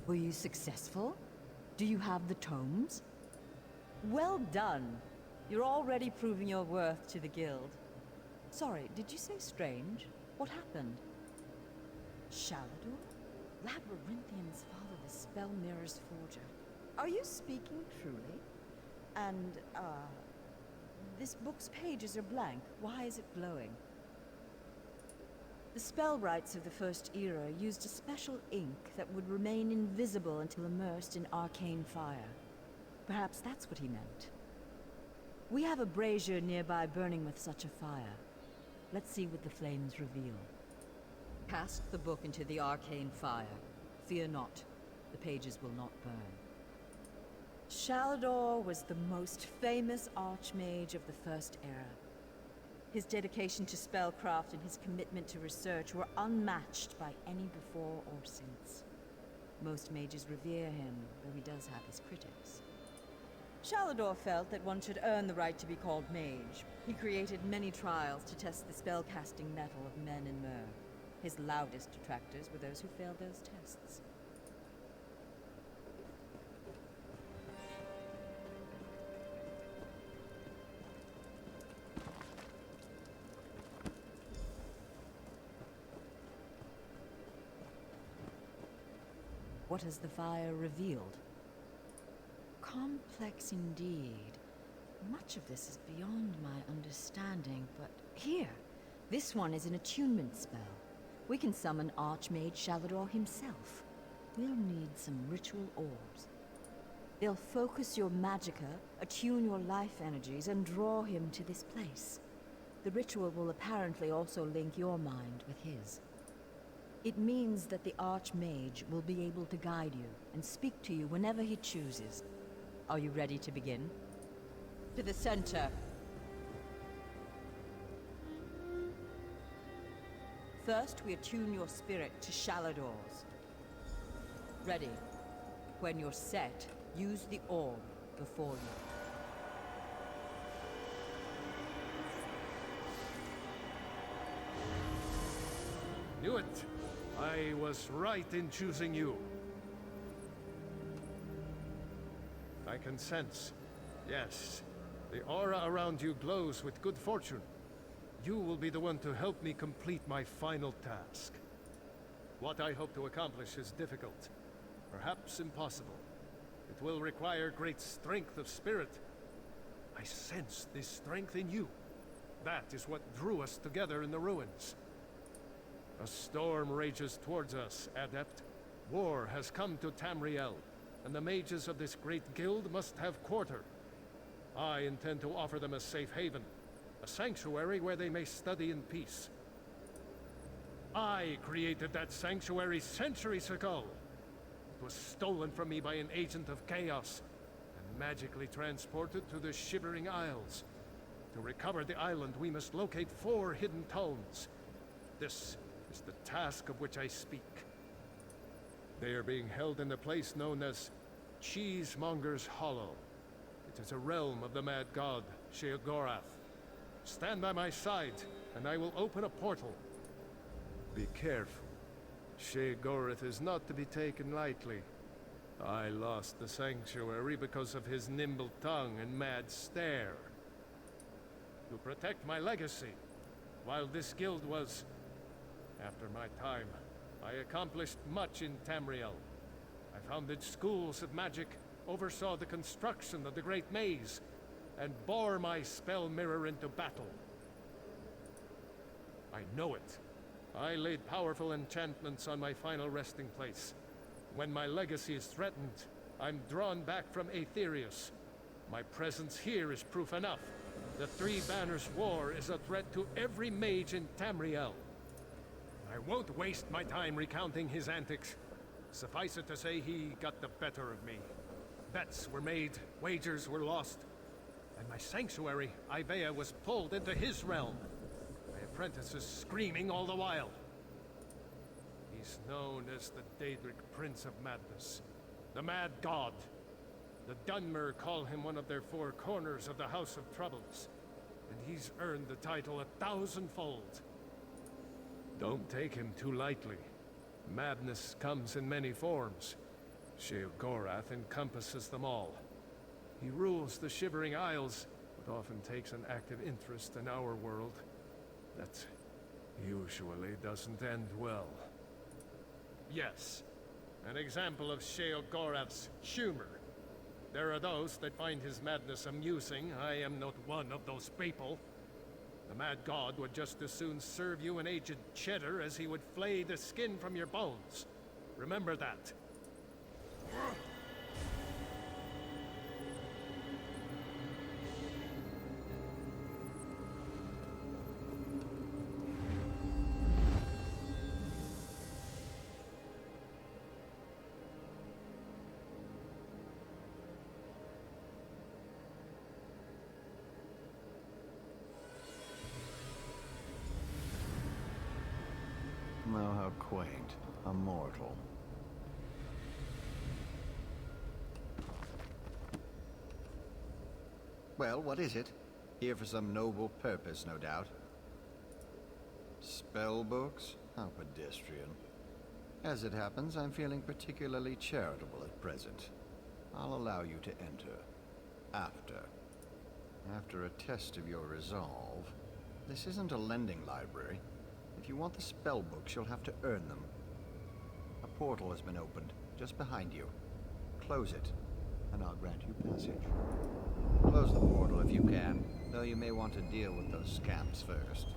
Were you successful? Do you have the tomes? Well done. You're already proving your worth to the guild. Sorry, did you say strange? What happened? Shalador? Labyrinthian's father, the Spell Mirror's forger. Are you speaking truly? And, this book's pages are blank. Why is it glowing? The spellwrights of the First Era used a special ink that would remain invisible until immersed in arcane fire. Perhaps that's what he meant. We have a brazier nearby burning with such a fire. Let's see what the flames reveal. Cast the book into the arcane fire. Fear not, the pages will not burn. Shalador was the most famous archmage of the First Era. His dedication to spellcraft and his commitment to research were unmatched by any before or since. Most mages revere him, though he does have his critics. Shalador felt that one should earn the right to be called mage. He created many trials to test the spellcasting mettle of men in Myr. His loudest detractors were those who failed those tests. What has the fire revealed? Complex indeed. Much of this is beyond my understanding, but here, this one is an attunement spell. We can summon Archmage Shalador himself. We'll need some ritual orbs. They'll focus your magicka, attune your life energies, and draw him to this place. The ritual will apparently also link your mind with his. It means that the Archmage will be able to guide you and speak to you whenever he chooses. Are you ready to begin? To the center. First, we attune your spirit to Shalador's. Ready. When you're set, use the orb before you. Knew it! I was right in choosing you. I can sense. Yes. The aura around you glows with good fortune. You will be the one to help me complete my final task. What I hope to accomplish is difficult, perhaps impossible. It will require great strength of spirit. I sense this strength in you. That is what drew us together in the ruins. A storm rages towards us, Adept. War has come to Tamriel, and the mages of this great guild must have quarter. I intend to offer them a safe haven, a sanctuary where they may study in peace. I created that sanctuary centuries ago. It was stolen from me by an agent of chaos, and magically transported to the Shivering Isles. To recover the island, we must locate 4 hidden tomes. This is the task of which I speak. They are being held in a place known as Cheesemonger's Hollow. It is a realm of the mad god, Sheogorath. Stand by my side, and I will open a portal. Be careful. Sheogorath is not to be taken lightly. I lost the sanctuary because of his nimble tongue and mad stare. To protect my legacy, while this guild was after my time, I accomplished much in Tamriel. I founded schools of magic, oversaw the construction of the Great Maze, and bore my spell mirror into battle. I know it. I laid powerful enchantments on my final resting place. When my legacy is threatened, I'm drawn back from Aetherius. My presence here is proof enough. The Three Banners War is a threat to every mage in Tamriel. I won't waste my time recounting his antics. Suffice it to say, he got the better of me. Bets were made, wagers were lost, and my sanctuary, Ivea, was pulled into his realm. My apprentices screaming all the while. He's known as the Daedric Prince of Madness, the Mad God. The Dunmer call him one of their 4 corners of the House of Troubles. and he's earned the title 1,000-fold. Don't take him too lightly. Madness comes in many forms. Sheogorath encompasses them all. He rules the Shivering Isles, but often takes an active interest in our world. That usually doesn't end well. Yes, an example of Sheogorath's humor. There are those that find his madness amusing. I am not one of those people. The Mad God would just as soon serve you an aged cheddar as he would flay the skin from your bones. Remember that. Oh, how quaint. A mortal. Well, what is it? Here for some noble purpose, no doubt. Spell books? How pedestrian. As it happens, I'm feeling particularly charitable at present. I'll allow you to enter. After a test of your resolve. This isn't a lending library. If you want the spell books, you'll have to earn them. A portal has been opened, just behind you. Close it, and I'll grant you passage. Close the portal if you can, though you may want to deal with those scamps first.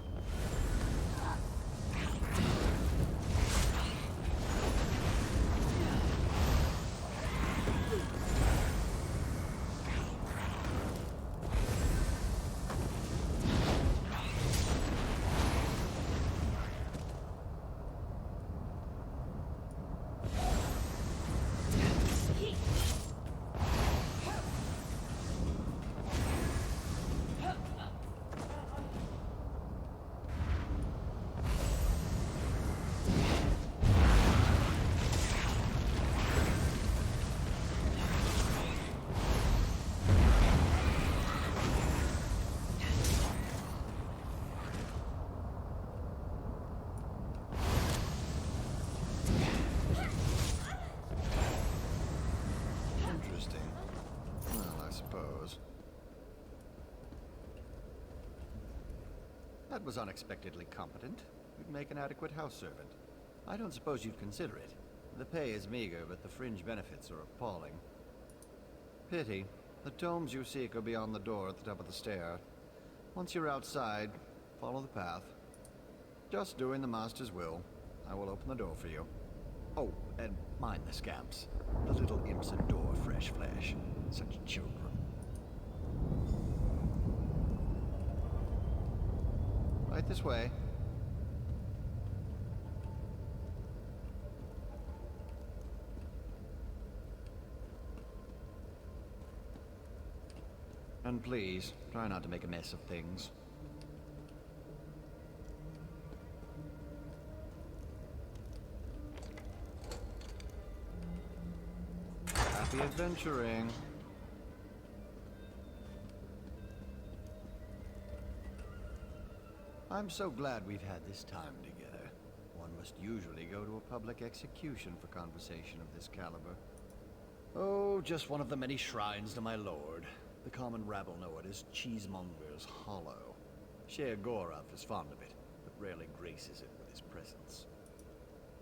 That was unexpectedly competent. You'd make an adequate house servant. I don't suppose you'd consider it. The pay is meager, but the fringe benefits are appalling. Pity. The tomes you seek are beyond the door at the top of the stair. Once you're outside, follow the path. Just doing the Master's will. I will open the door for you. Oh, and mind the scamps. The little imps adore fresh flesh. Such children. Right this way. And please, try not to make a mess of things. Happy adventuring. I'm so glad we've had this time together. One must usually go to a public execution for conversation of this caliber. Oh, just one of the many shrines to my lord. The common rabble know it as Cheesemonger's Hollow. Sheogorath is fond of it, but rarely graces it with his presence.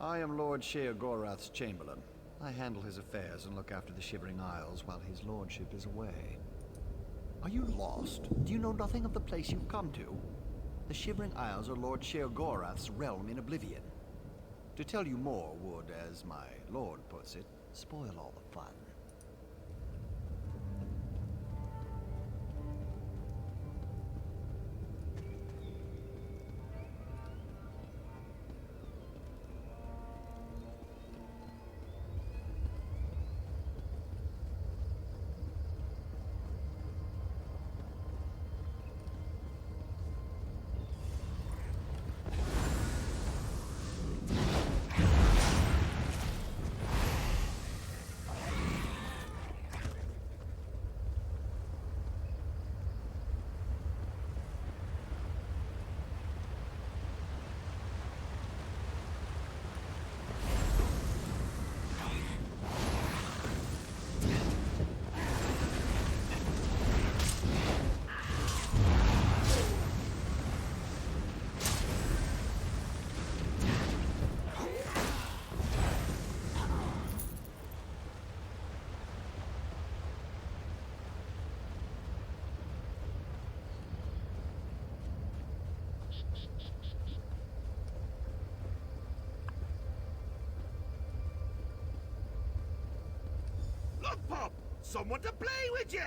I am Lord Sheogorath's Chamberlain. I handle his affairs and look after the Shivering Isles while his lordship is away. Are you lost? Do you know nothing of the place you've come to? The Shivering Isles are Lord Sheogorath's realm in oblivion. To tell you more would, as my lord puts it, spoil all the fun. pup! Someone to play with you!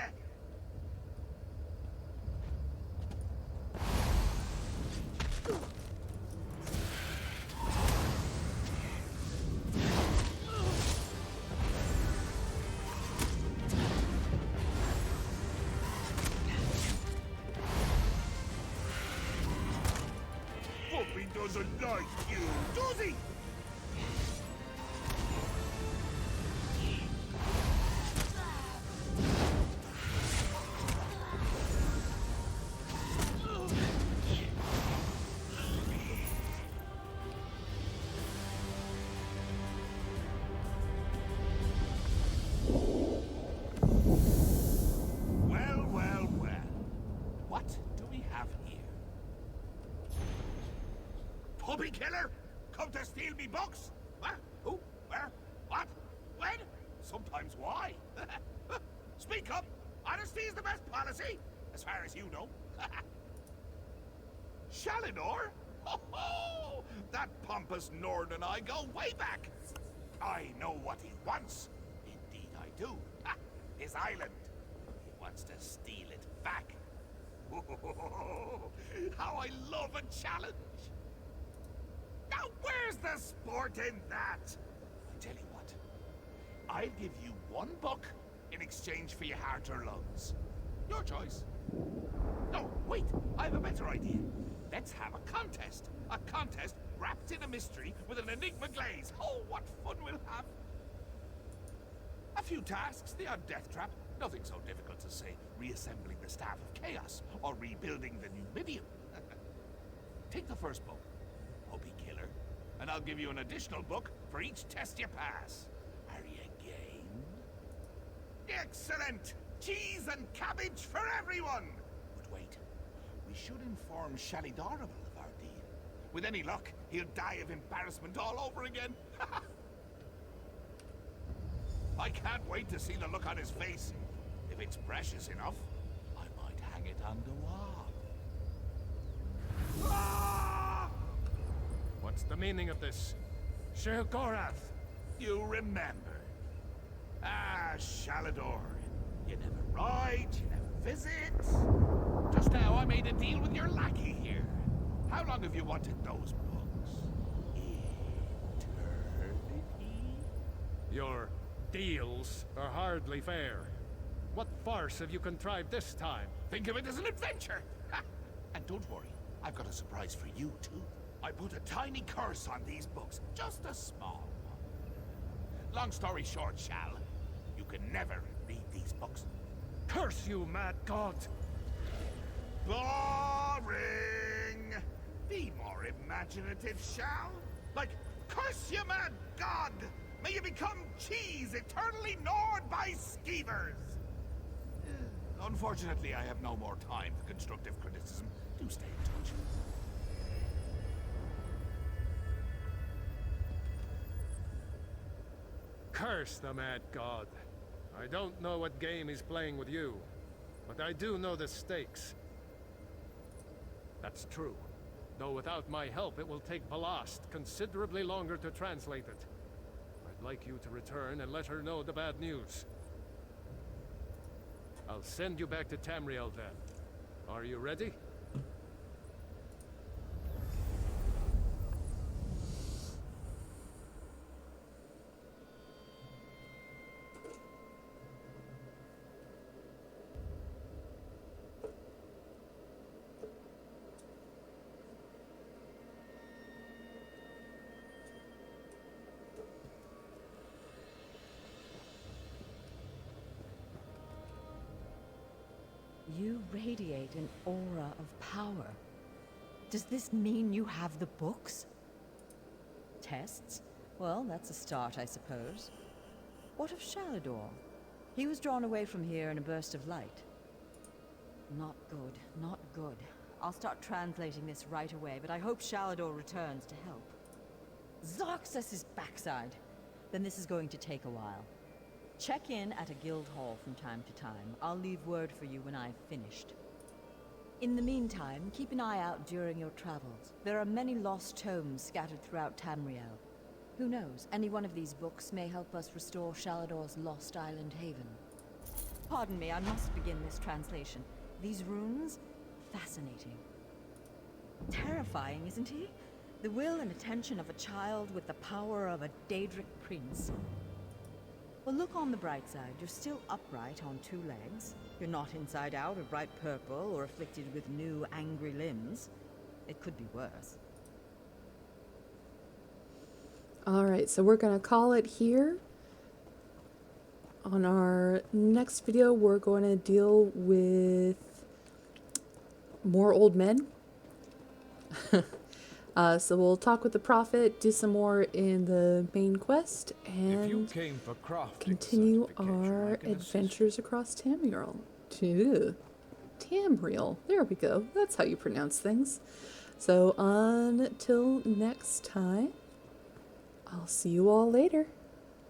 Puppy doesn't like you, does he? Well, well, well. What do we have here? Puppy killer? Come to steal me books? What? Who? Where? What? When? Sometimes why? Speak up! Honesty is the best policy, as far as you know. Shalinor? Ho ho! That pompous Nord and I go way back. I know what he wants. Indeed I do. Ha! His island. He wants to steal it back. How I love a challenge. Now where's the sport in that? I tell you what. I'll give you one book in exchange for your heart or lungs. Your choice. No, wait. I have a better idea. Let's have a contest. A contest wrapped in a mystery with an enigma glaze. Oh, what fun we'll have. A few tasks, the odd death trap. Nothing so difficult to say reassembling the Staff of Chaos or rebuilding the Numidium. Take the first book, Puppy Killer, and I'll give you an additional book for each test you pass. Are you game? Excellent! Cheese and cabbage for everyone! But wait, we should inform Shalidorable of our deal. With any luck, he'll die of embarrassment all over again. I can't wait to see the look on his face. If it's precious enough, I might hang it on the wall. Ah! What's the meaning of this? Sheogorath! You remember. Ah, Shalador. You never ride, you never visit. Just now I made a deal with your lackey here. How long have you wanted those books? Eternity? Your deals are hardly fair. What farce have you contrived this time? Think of it as an adventure! Ha! And don't worry, I've got a surprise for you, too. I put a tiny curse on these books, just a small one. Long story short, Shal, you can never read these books. Curse you, mad god! Boring! Be more imaginative, Shal. Like, curse you, mad god! May you become cheese eternally gnawed by skeevers! Unfortunately, I have no more time for constructive criticism. Do stay in touch. Curse the mad god. I don't know what game he's playing with you, but I do know the stakes. That's true. Though without my help, it will take Ballast considerably longer to translate it. I'd like you to return and let her know the bad news. I'll send you back to Tamriel then. Are you ready? You radiate an aura of power. Does this mean you have the books? Tests? Well, that's a start, I suppose. What of Shalador? He was drawn away from here in a burst of light. Not good, not good. I'll start translating this right away, but I hope Shalador returns to help. Zarxus' backside! Then this is going to take a while. Check in at a guild hall from time to time. I'll leave word for you when I've finished. In the meantime, keep an eye out during your travels. There are many lost tomes scattered throughout Tamriel. Who knows? Any one of these books may help us restore Shalador's lost island haven. Pardon me, I must begin this translation. These runes? Fascinating. Terrifying, isn't he? The will and attention of a child with the power of a Daedric prince. Well, look on the bright side. You're still upright on 2 legs. You're not inside out or bright purple or afflicted with new angry limbs. It could be worse. Alright, so we're going to call it here. On our next video, we're going to deal with more old men. So we'll talk with the prophet, do some more in the main quest, and continue our adventures across Tamriel. Tamriel. There we go. That's how you pronounce things. So until next time, I'll see you all later.